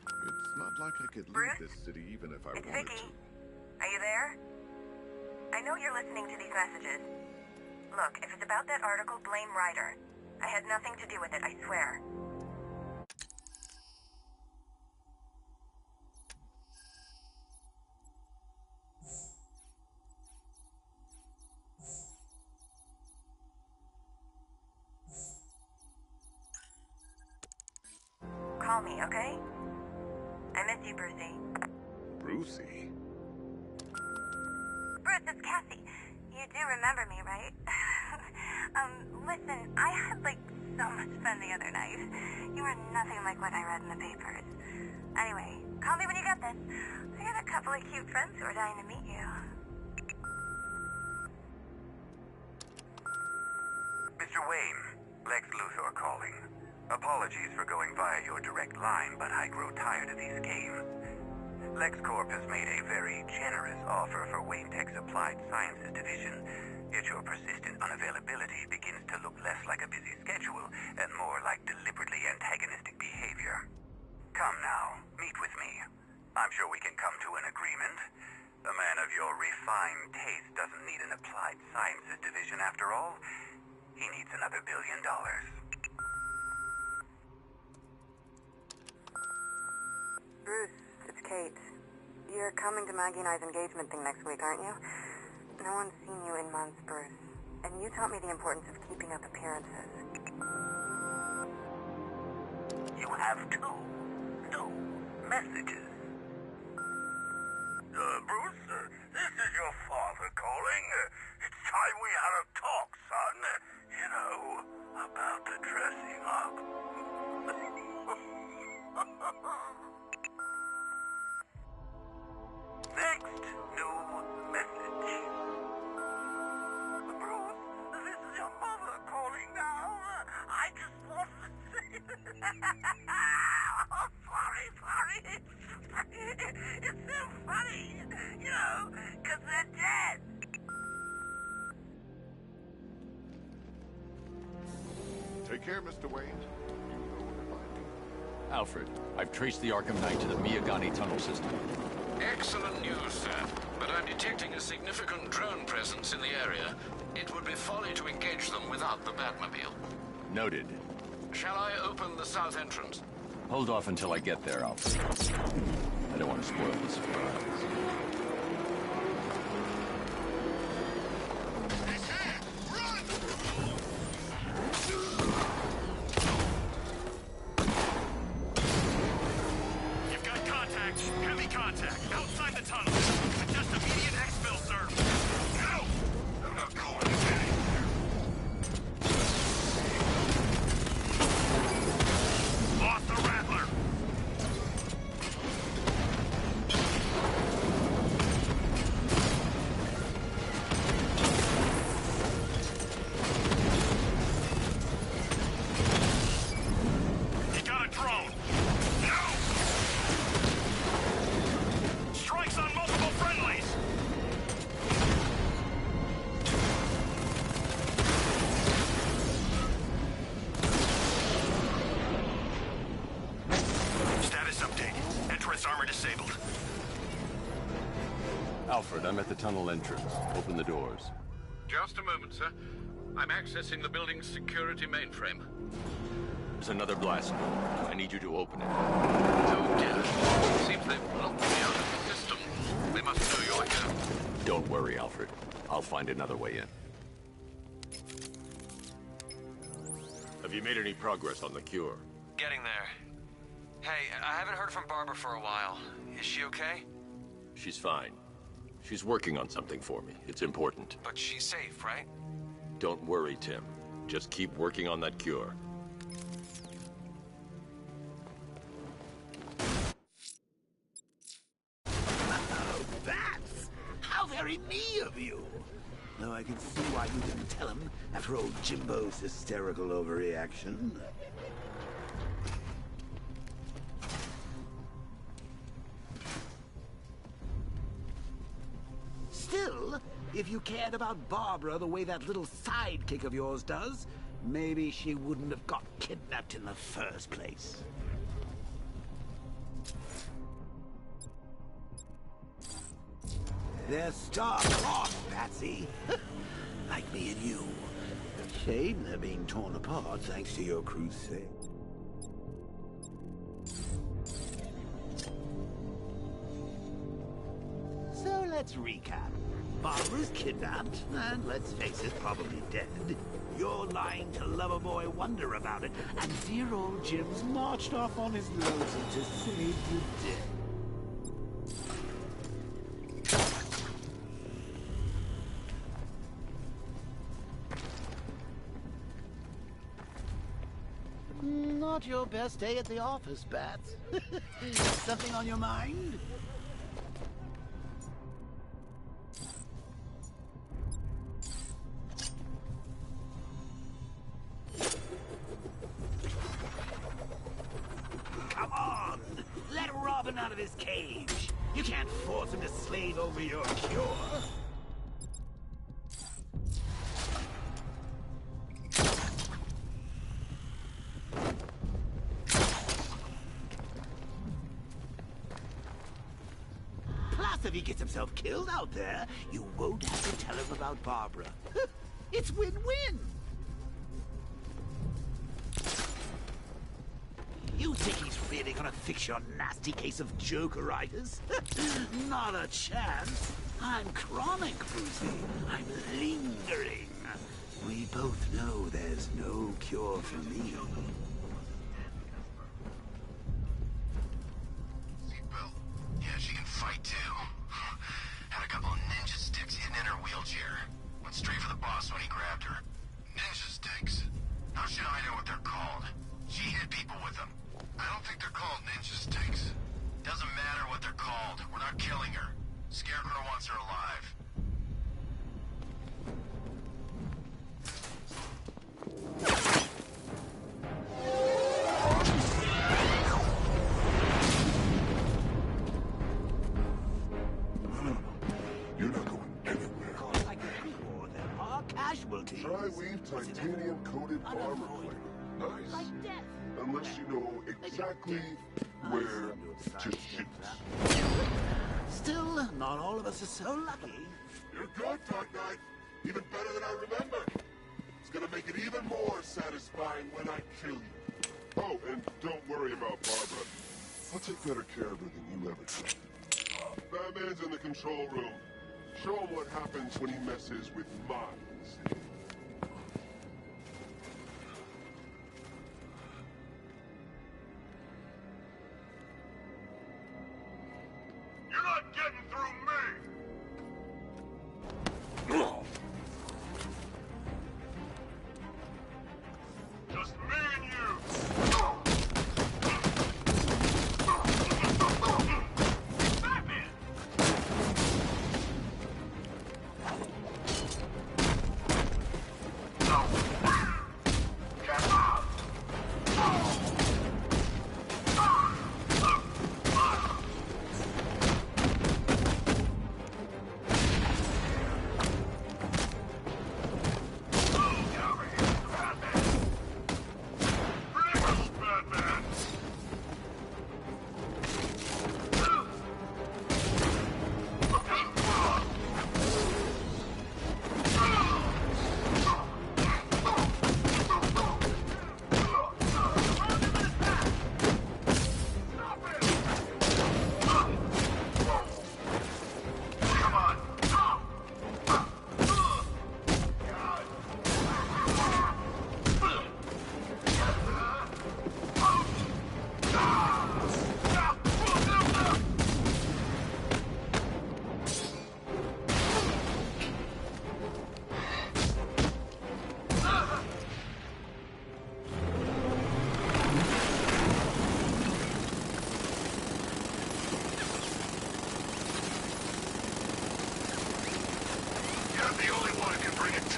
It's not like I could leave this city even if I wanted Vicky. to. Are you there? I know you're listening to these messages. Look, if it's about that article, blame Ryder. I had nothing to do with it, I swear. Call me, okay? I miss you, Brucey. Brucey? Bruce, it's Cassie. You do remember me, right? Listen, I had, so much fun the other night. You were nothing like what I read in the papers. Anyway, call me when you get this. I got a couple of cute friends who are dying to meet you. Mr. Wayne, Lex Luthor calling. Apologies for going via your direct line, but I grow tired of these games. LexCorp has made a very generous offer for Wayne Tech's Applied Sciences division, yet your persistent unavailability begins to look less like a busy schedule and more like deliberately antagonistic behavior. Come now, meet with me. I'm sure we can come to an agreement. A man of your refined taste doesn't need an Applied Sciences division after all. He needs another $1 billion. Bruce, it's Kate. You're coming to Maggie and I's engagement thing next week, aren't you? No one's seen you in months, Bruce. And you taught me the importance of keeping up appearances. You have two messages. Bruce, this is your father calling. It's time we had a talk, son. You know, about the dressing up. Next new message. Bruce, this is your mother calling now. I just want to say... Oh, sorry. It's so funny, you know, because they're dead. Take care, Mr. Wayne. You know where to find me. Alfred, I've traced the Arkham Knight to the Miyagani tunnel system. Excellent news, sir. But I'm detecting a significant drone presence in the area. It would be folly to engage them without the Batmobile. Noted. Shall I open the south entrance? Hold off until I get there, Alfred. I don't want to spoil the surprise. You've got contact. Heavy contact. Outside the tunnel. Just immediate exfil, sir. No! I'm not going anywhere. Lost the Rattler. He got a drone. No! Strikes on multiple friendlies. Status update. Entrance armor disabled. Alfred, I'm at the tunnel entrance. Open the doors. Just a moment, sir. I'm accessing the building's security mainframe. There's another blast door. I need you to open it. Oh, dear. Seems they've locked me out of the system. They must know you're here. Don't worry, Alfred. I'll find another way in. Have you made any progress on the cure? Getting there. Hey, I haven't heard from Barbara for a while. Is she okay? She's fine. She's working on something for me. It's important. But she's safe, right? Don't worry, Tim. Just keep working on that cure. Bats! How very very me of you. Though I can see why you didn't tell him after old Jimbo's hysterical overreaction. Still, if you cared about Barbara the way that little sidekick of yours does, maybe she wouldn't have got kidnapped in the first place. They're star-crossed, Patsy. Like me and you. Shame they're being torn apart thanks to your crusade. So let's recap. Barbara's kidnapped, and let's face it, probably dead. You're lying to Loverboy Wonder about it, and dear old Jim's marched off on his lonesome to save the day. Not your best day at the office, Bats. Something on your mind? Come on! Let Robin out of his cage! You can't force him to slave over your cure! Plus, if he gets himself killed out there, you won't have to tell him about Barbara. It's win-win! You think he's really gonna fix your nasty case of jokeritis? Not a chance. I'm chronic, Brucey. I'm lingering. We both know there's no cure for me. Seatbelt. Yeah, she can fight too. Had a couple of ninja sticks hidden in her wheelchair. Went straight for the boss when he grabbed her. Ninja sticks? How should I know what they're called? She hit people with them. I don't think they're called ninja sticks. Doesn't matter what they're called. We're not killing her. Scarecrow wants her alive. You're not going anywhere. Cause like before, there are casualties. Tri-weave titanium-coated armor plate. Nice. Like death. Unless you know exactly where to shoot. Still, not all of us are so lucky. You're good, Dark Knight. Even better than I remember. It's gonna make it even more satisfying when I kill you. Oh, and don't worry about Barbara. I'll take better care of her than you ever did. Batman's in the control room. Show him what happens when he messes with minds. You're not getting through me! Just me and you! Batman!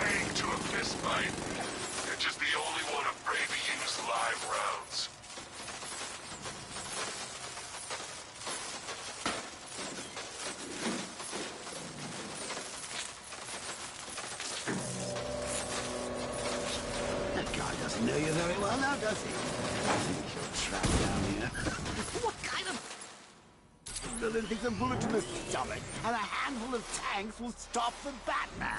tank to a fist fight. You're just the only one afraid to use live rounds. That guy doesn't know you very well now, does he? I think you're trapped down here. What kind of villain thinks a bullet to the stomach and a handful of tanks will stop the Batman?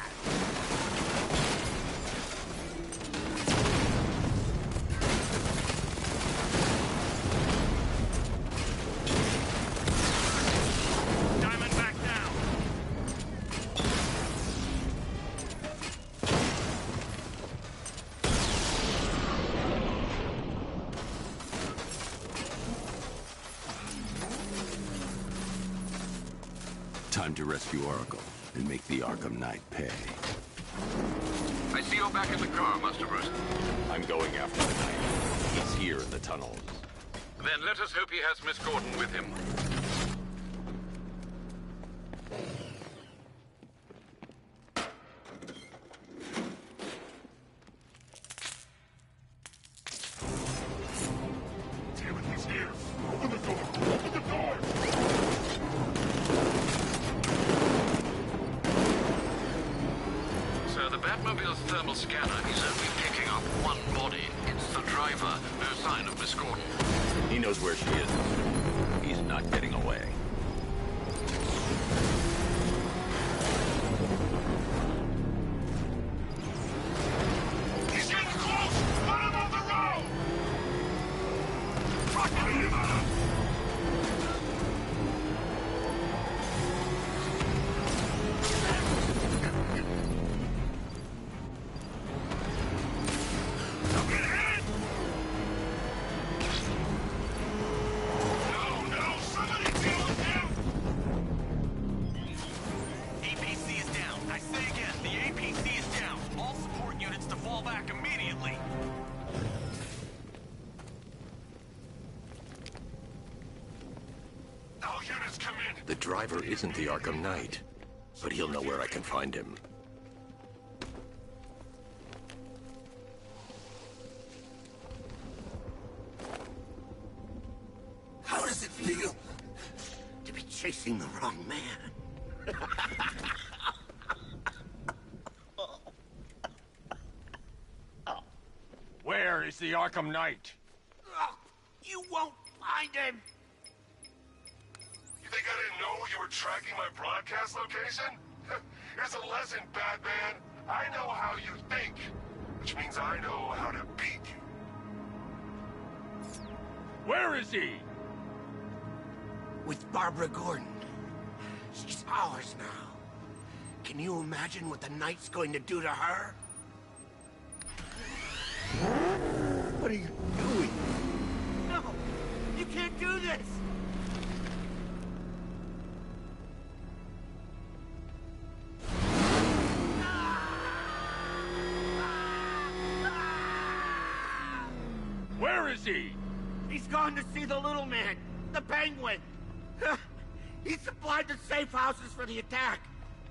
Time to rescue Oracle and make the Arkham Knight pay. I see you're back in the car, Master Bruce. I'm going after the Knight. He's here in the tunnels. Then let us hope he has Miss Gordon with him. Damn it, he's here! Open the door! Open the door! Sir, the Batmobile's thermal scanner is only picking up one body. It's the driver. No sign of Miss Gordon. He knows where she is. He's not getting away. He's getting close! Put him on the road! Rocket him up! The driver isn't the Arkham Knight, but he'll know where I can find him. How does it feel to be chasing the wrong man? Where is the Arkham Knight? You won't find him! You think I didn't know you were tracking my broadcast location? Here's a lesson, Batman. I know how you think, which means I know how to beat you. Where is he? With Barbara Gordon. She's ours now. Can you imagine what the Knight's going to do to her? What are you doing? No! You can't do this! Where is he? He's gone to see the little man, the Penguin. He supplied the safe houses for the attack.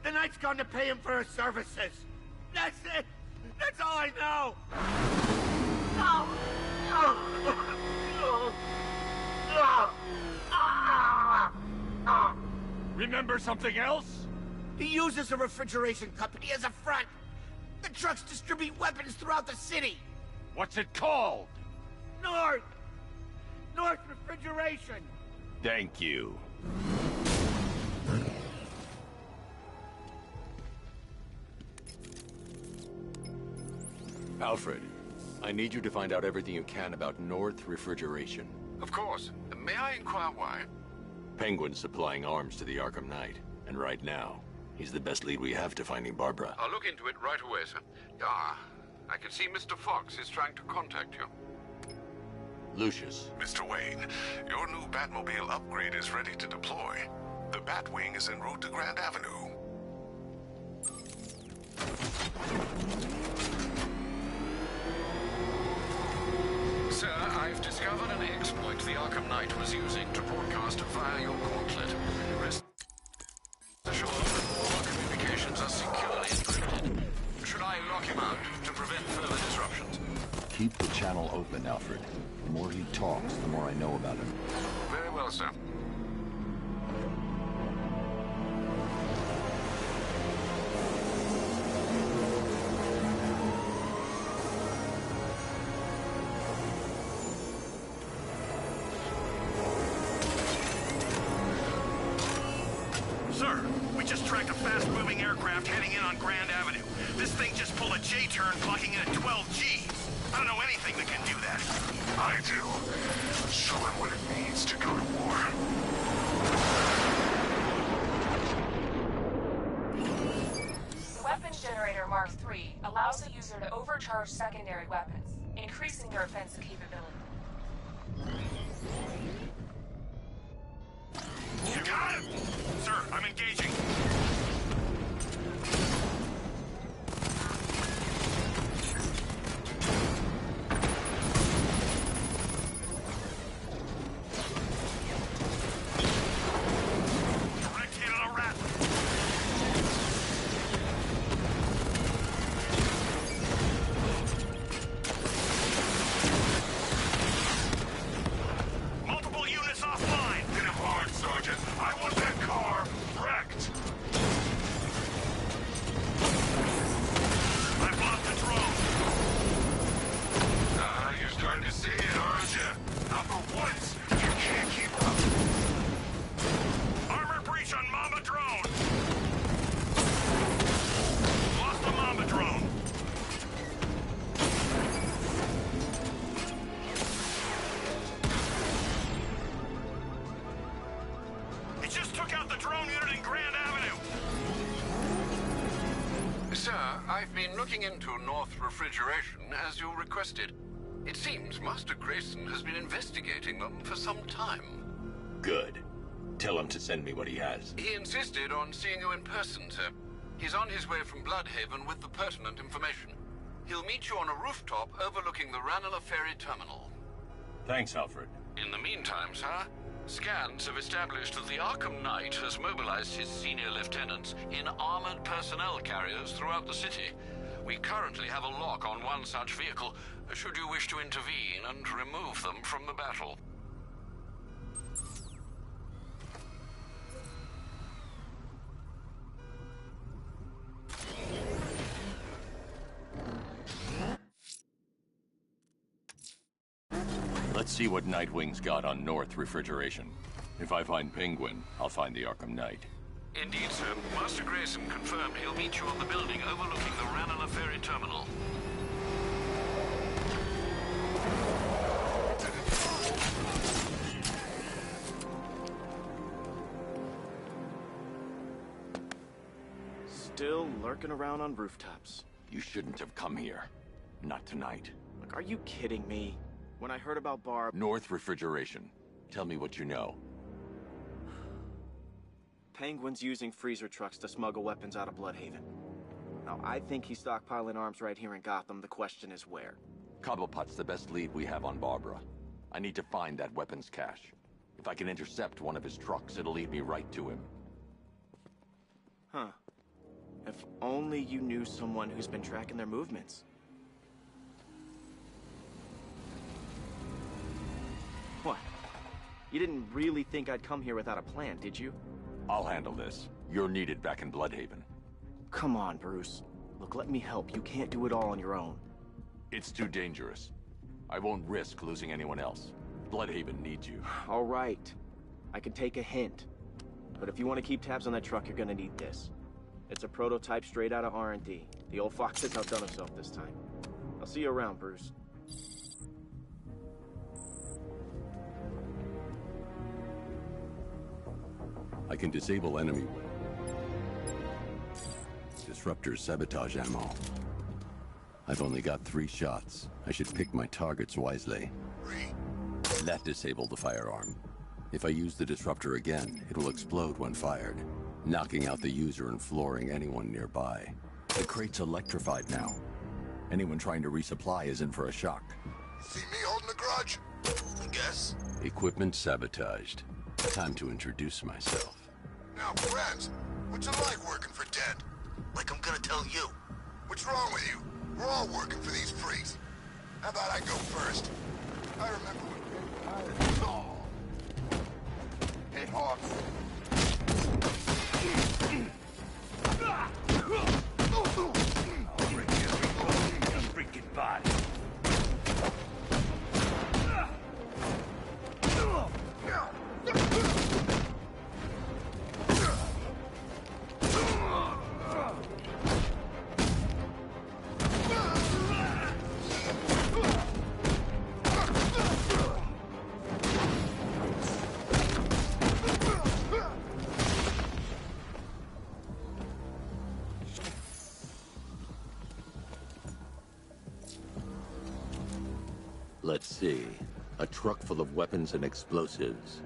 The Knight's gone to pay him for his services. That's it. That's all I know. Remember something else? He uses a refrigeration company as a front. The trucks distribute weapons throughout the city. What's it called? North Refrigeration. Thank you. Alfred, I need you to find out everything you can about North Refrigeration. Of course. May I inquire why? Penguin's supplying arms to the Arkham Knight, and right now, he's the best lead we have to finding Barbara. I'll look into it right away, sir. Ah, I can see Mr. Fox is trying to contact you. Lucius. Mr. Wayne, your new Batmobile upgrade is ready to deploy. The Batwing is en route to Grand Avenue. Sir, I've discovered an exploit the Arkham Knight was using to broadcast via your gauntlet. Rest assured that all our communications are securely encrypted. Should I channel open, Alfred. The more he talks, the more I know about him. Very well, sir. Sir, we just tracked a fast-moving aircraft heading in on Grand Avenue. This thing just pulled a J-turn, clocking in at 12 Gs. I don't know anything that can do that. I do. Show him what it means to go to war. The weapons generator Mark III allows the user to overcharge secondary weapons, increasing their offensive capability. You got it! Sir, I'm engaging. Direct hit on a rat. Multiple units offline. Hit him hard, Sergeant. I want that car wrecked. I've lost the drone. You're starting to see it, aren't you? Not for once. You can't keep up. Armor breach on Mamba drone. Lost the Mamba drone. It just took out the drone unit in Grand Avenue. Sir, I've been looking into North Refrigeration as you requested. It seems Master Grayson has been investigating them for some time. Good. Tell him to send me what he has. He insisted on seeing you in person, sir. He's on his way from Bloodhaven with the pertinent information. He'll meet you on a rooftop overlooking the Ranelagh Ferry Terminal. Thanks, Alfred. In the meantime, sir, scans have established that the Arkham Knight has mobilized his senior lieutenants in armored personnel carriers throughout the city. We currently have a lock on one such vehicle, should you wish to intervene and remove them from the battle. Let's see what Nightwing's got on North Refrigeration. If I find Penguin, I'll find the Arkham Knight. Indeed, sir. Master Grayson confirmed he'll meet you on the building overlooking the Ranelagh Ferry Terminal. Still lurking around on rooftops. You shouldn't have come here. Not tonight. Look, are you kidding me? When I heard about Barb... North Refrigeration. Tell me what you know. Penguin's using freezer trucks to smuggle weapons out of Bloodhaven. Now, I think he's stockpiling arms right here in Gotham. The question is where. Cobblepot's the best lead we have on Barbara. I need to find that weapons cache. If I can intercept one of his trucks, it'll lead me right to him. Huh. If only you knew someone who's been tracking their movements. What? You didn't really think I'd come here without a plan, did you? I'll handle this. You're needed back in Bloodhaven. Come on, Bruce. Look, let me help. You can't do it all on your own. It's too dangerous. I won't risk losing anyone else. Bloodhaven needs you. All right. I can take a hint. But if you want to keep tabs on that truck, you're gonna need this. It's a prototype straight out of R&D. The old fox has outdone himself this time. I'll see you around, Bruce. I can disable enemy disruptor sabotage ammo. I've only got 3 shots. I should pick my targets wisely. That disabled the firearm. If I use the disruptor again, it will explode when fired, knocking out the user and flooring anyone nearby. The crate's electrified now. Anyone trying to resupply is in for a shock. See me holding a grudge? I guess. Equipment sabotaged. Time to introduce myself. Now, friends, what's it like working for Dent? Like I'm gonna tell you. What's wrong with you? We're all working for these freaks. How about I go first? I remember when... Hit hard. I'll break every bone in your freaking body. Let's see. A truck full of weapons and explosives.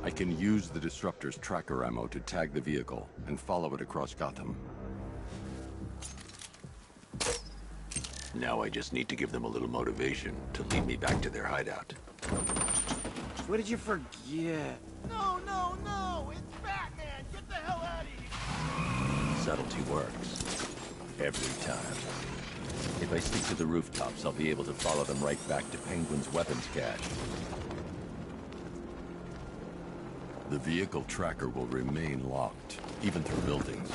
I can use the Disruptor's tracker ammo to tag the vehicle and follow it across Gotham. Now I just need to give them a little motivation to lead me back to their hideout. What did you forget? No, no, no! It's Batman! Get the hell out of here! Subtlety works. Every time. If I stick to the rooftops, I'll be able to follow them right back to Penguin's weapons cache. The vehicle tracker will remain locked, even through buildings,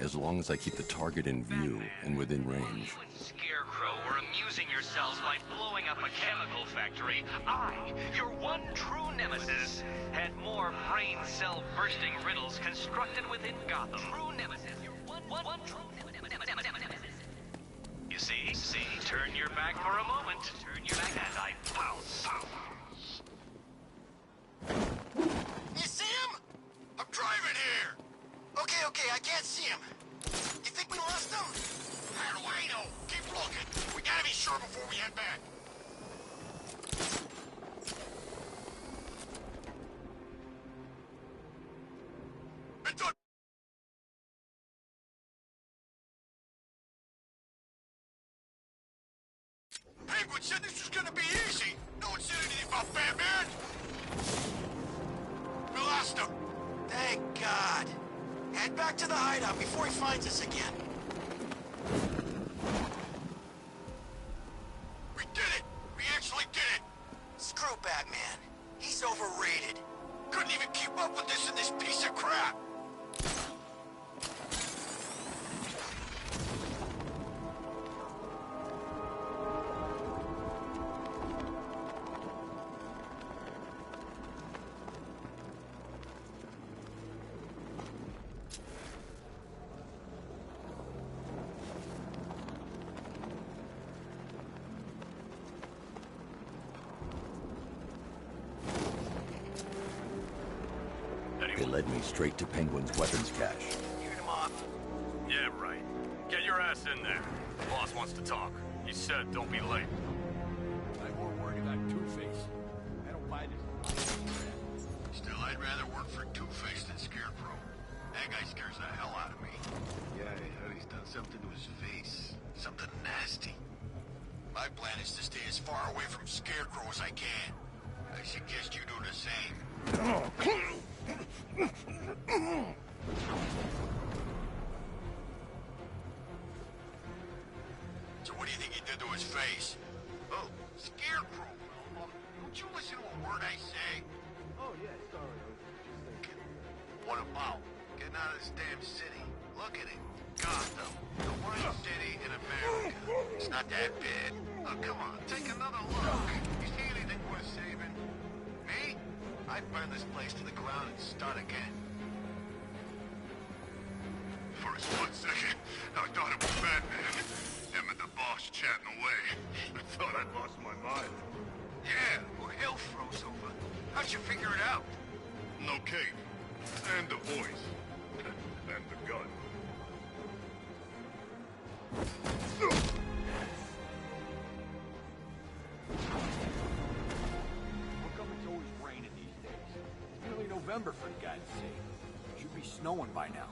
as long as I keep the target in view and within range. Scarecrow were amusing yourselves by blowing up a chemical factory, I, your one true nemesis, had more brain cell bursting riddles constructed within Gotham. True nemesis, your one true nemesis. You see, turn your back for a moment. Turn your back and I pounce. You see him? I'm driving here. Okay, I can't see him. You think we lost him? How do I know? Keep looking. We gotta be sure before we head back. Penguin said this was gonna be easy. No one said anything about Batman. We lost him. Thank God. Head back to the hideout before he finds us again. We did it! We actually did it! Screw Batman. He's overrated. Couldn't even keep up with this in this piece of crap. They led me straight to Penguin's weapons cache. Get him off. Yeah, right. Get your ass in there. The boss wants to talk. He said don't be late. I'm more worried about Two-Face. I don't buy this. Still, I'd rather work for Two-Face than Scarecrow. That guy scares the hell out of me. Yeah, I heard he's done something to his face. Something nasty. My plan is to stay as far away from Scarecrow as I can. I suggest you do the same. So what do you think he did to his face? Oh, Scarecrow. Don't you listen to a word I say? Oh, yeah, sorry. I was just thinking. What about getting out of this damn city? Look at it. Gotham. The worst city in America. It's not that bad. Oh, come on. Take another look. You see anything worth saving? Me? I'd burn this place to the ground and start again. For a split second, I thought it was Batman. Him and the boss chatting away. I thought I'd lost my mind. Yeah, well, hell froze over. How'd you figure it out? No cape. And the voice. And the gun. How come it's always raining these days? It's nearly November, for God's sake. It should be snowing by now.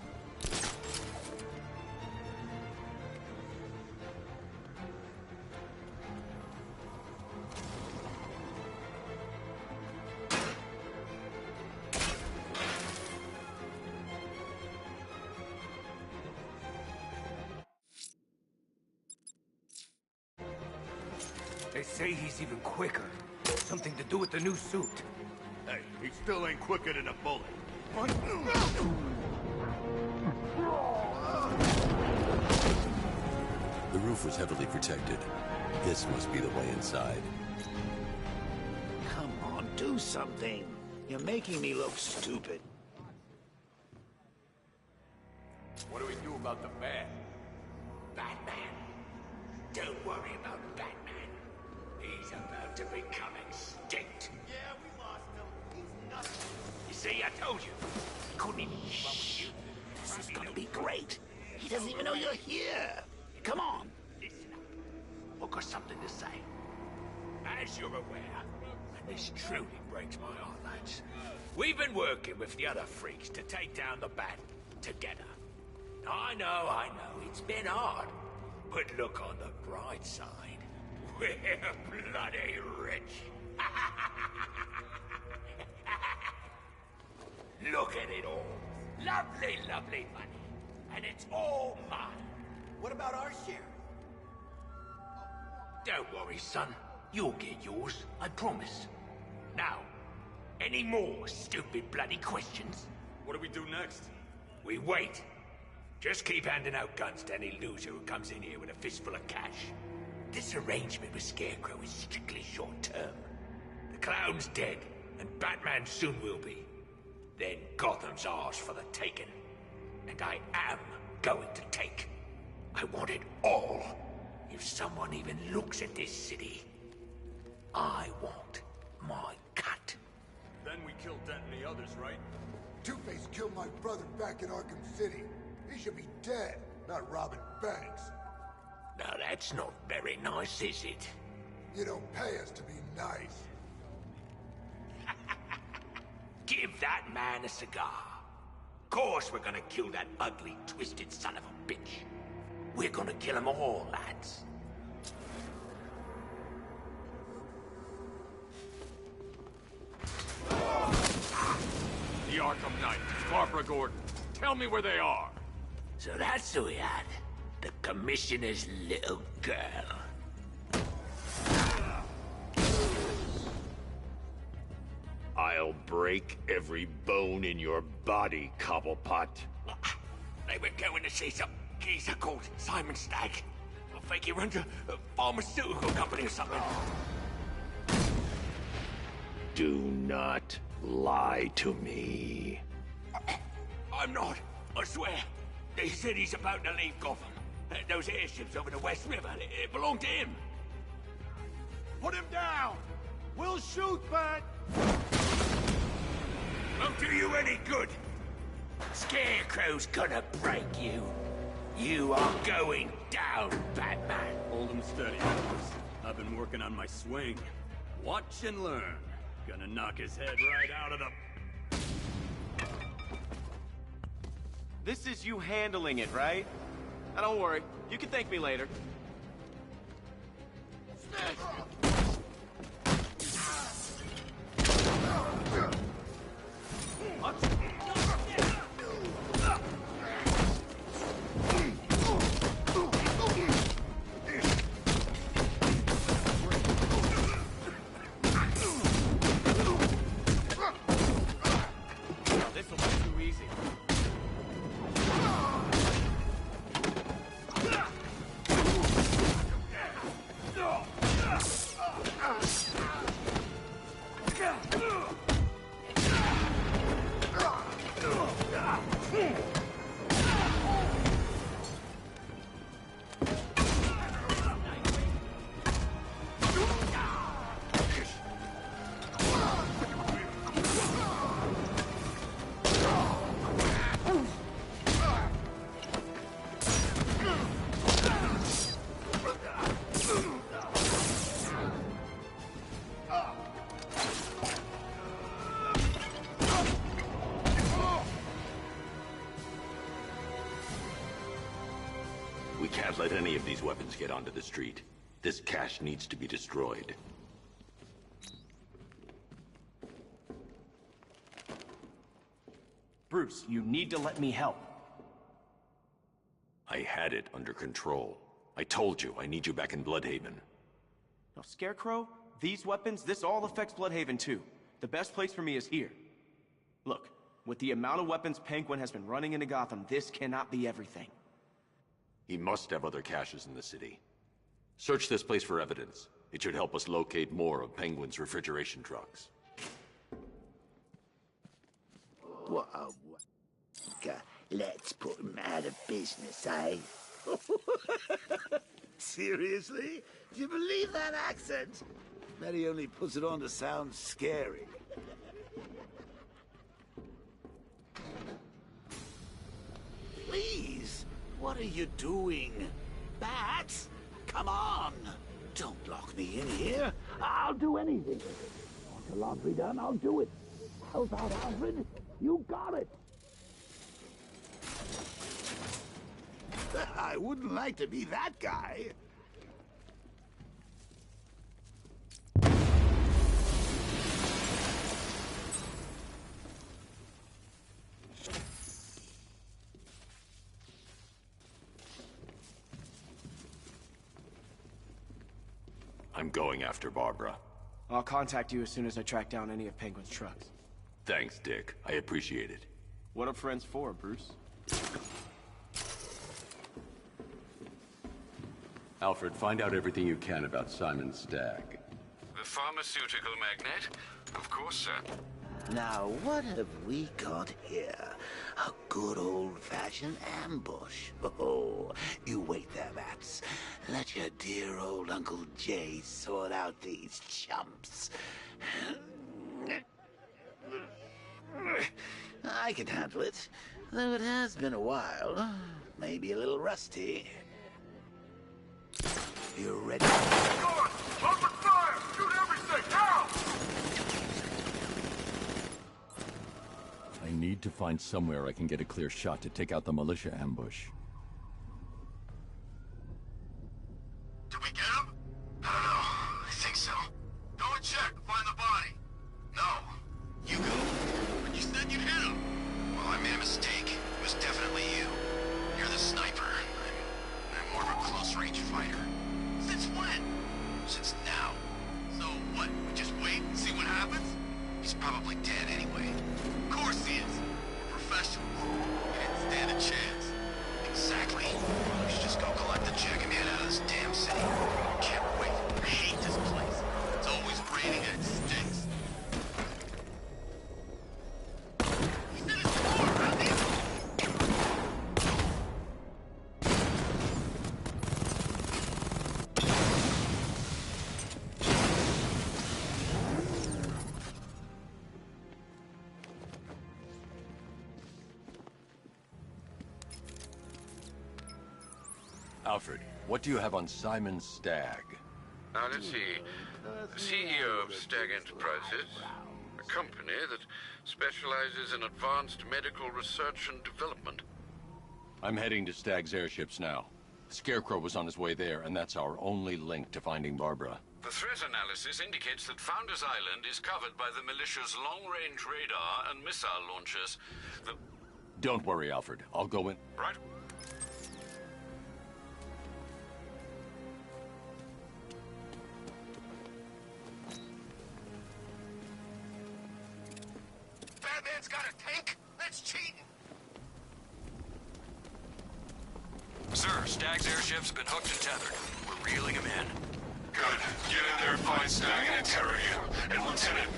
They say he's even quicker. Something to do with the new suit. Hey, he still ain't quicker than a bullet. What? The roof was heavily protected. This must be the way inside. Come on, do something. You're making me look stupid. What do we do about the bat? Batman. Don't worry about Batman. He's about to become extinct. Yeah, we lost him. He's nothing. You see, I told you. He couldn't even keep up with you. This is gonna be great. He doesn't even know you're here. Come on. Listen up. I've got something to say. As you're aware, and this truly breaks my heart, lads, we've been working with the other freaks to take down the Bat together. I know, it's been hard. But look on the bright side. We're bloody rich. Look at it all. Lovely, lovely money. And it's all mine. What about our share? Don't worry, son. You'll get yours, I promise. Now, any more stupid bloody questions? What do we do next? We wait. Just keep handing out guns to any loser who comes in here with a fistful of cash. This arrangement with Scarecrow is strictly short-term. The Clown's dead, and Batman soon will be. Then Gotham's ours for the taking. And I am going to take. I want it all. If someone even looks at this city, I want my cut. Then we kill Dent and the others, right? Two-Face killed my brother back in Arkham City. He should be dead, not robbing banks. Now that's not very nice, is it? You don't pay us to be nice. Give that man a cigar. Of course we're gonna kill that ugly, twisted son of a bitch. We're gonna kill them all, lads. The Arkham Knight, Barbara Gordon. Tell me where they are. So that's who we had. The Commissioner's little girl. I'll break every bone in your body, Cobblepot. They were going to see some geezer called Simon Stagg. I think he runs a pharmaceutical company or something. Do not lie to me. I'm not, I swear. They said he's about to leave Gotham. Those airships over the West River, it belonged to him. Put him down! We'll shoot, Bat! Won't do you any good. Scarecrow's gonna break you. You are going down, Batman. Hold him steady, boys. I've been working on my swing. Watch and learn. Gonna knock his head right out of the... This is you handling it, right? Now don't worry. You can thank me later. This'll be too easy. We can't let any of these weapons get onto the street. This cache needs to be destroyed. Bruce, you need to let me help. I had it under control. I told you, I need you back in Bloodhaven. Now, Scarecrow, these weapons, this all affects Bloodhaven too. The best place for me is here. Look, with the amount of weapons Penguin has been running into Gotham, this cannot be everything. He must have other caches in the city. Search this place for evidence. It should help us locate more of Penguin's refrigeration trucks. Whoa. Let's put him out of business, eh? Seriously? Do you believe that accent? Bet he only puts it on to sound scary. Please, what are you doing? Bats? Come on! Don't lock me in here. I'll do anything. Want the laundry done? I'll do it. Help out, Alfred. You got it. I wouldn't like to be that guy. I'm going after Barbara. I'll contact you as soon as I track down any of Penguin's trucks. Thanks, Dick. I appreciate it. What are friends for, Bruce? Alfred, find out everything you can about Simon Stagg. The pharmaceutical magnate? Of course, sir. Now, what have we got here? A good old-fashioned ambush. Oh, you wait there, Bats. Let your dear old Uncle Jay sort out these chumps. I can handle it, though it has been a while. Maybe a little rusty. You ready? Open fire! Shoot everything! Now! I need to find somewhere I can get a clear shot to take out the militia ambush. Did we get him? I don't know. I think so. Go and check. Find the body. No. You go. But you said you'd hit him. Well, I made a mistake. It was definitely you. You're the sniper. I'm more of a close-range fighter. Since when? Since now. So what? We just wait and see what happens? He's probably dead anyway. Of course he is. We're professionals. He didn't stand a chance. Exactly. We should just go collect the check and head out of this damn city. Can't wait. I hate this place. It's always raining and it stinks. He's in his door! How'd he... Alfred, what do you have on Simon Stagg? Now, let's see. CEO of Stagg Enterprises, a company that specializes in advanced medical research and development. I'm heading to Stagg's airships now. Scarecrow was on his way there, and that's our only link to finding Barbara. The threat analysis indicates that Founders Island is covered by the militia's long-range radar and missile launchers. Don't worry, Alfred. I'll go in... Right. Batman's got a tank? That's cheating! Sir, Stagg's airships have been hooked and tethered. We're reeling him in. Good. Get in there, find Stagg, and interrogate him. And Lieutenant,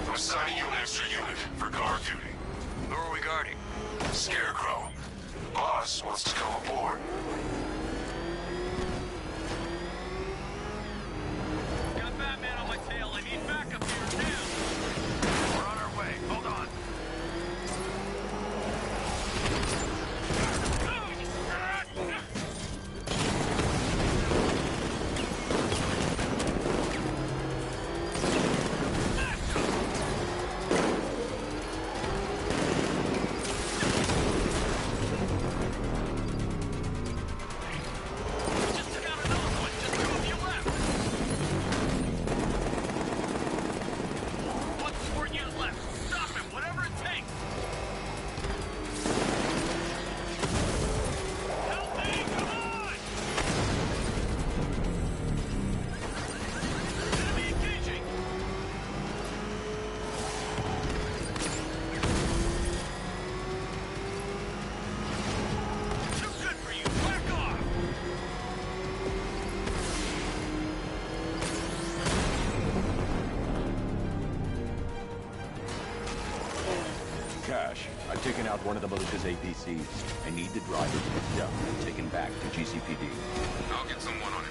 I'm assigning you an extra unit for guard duty. Who are we guarding? Scarecrow. Boss wants to come aboard. Got Batman on my tail. I need backup here now. We're on our way. Hold on. taken out one of the militia's APCs. I need the driver picked up and taken back to GCPD. I'll get someone on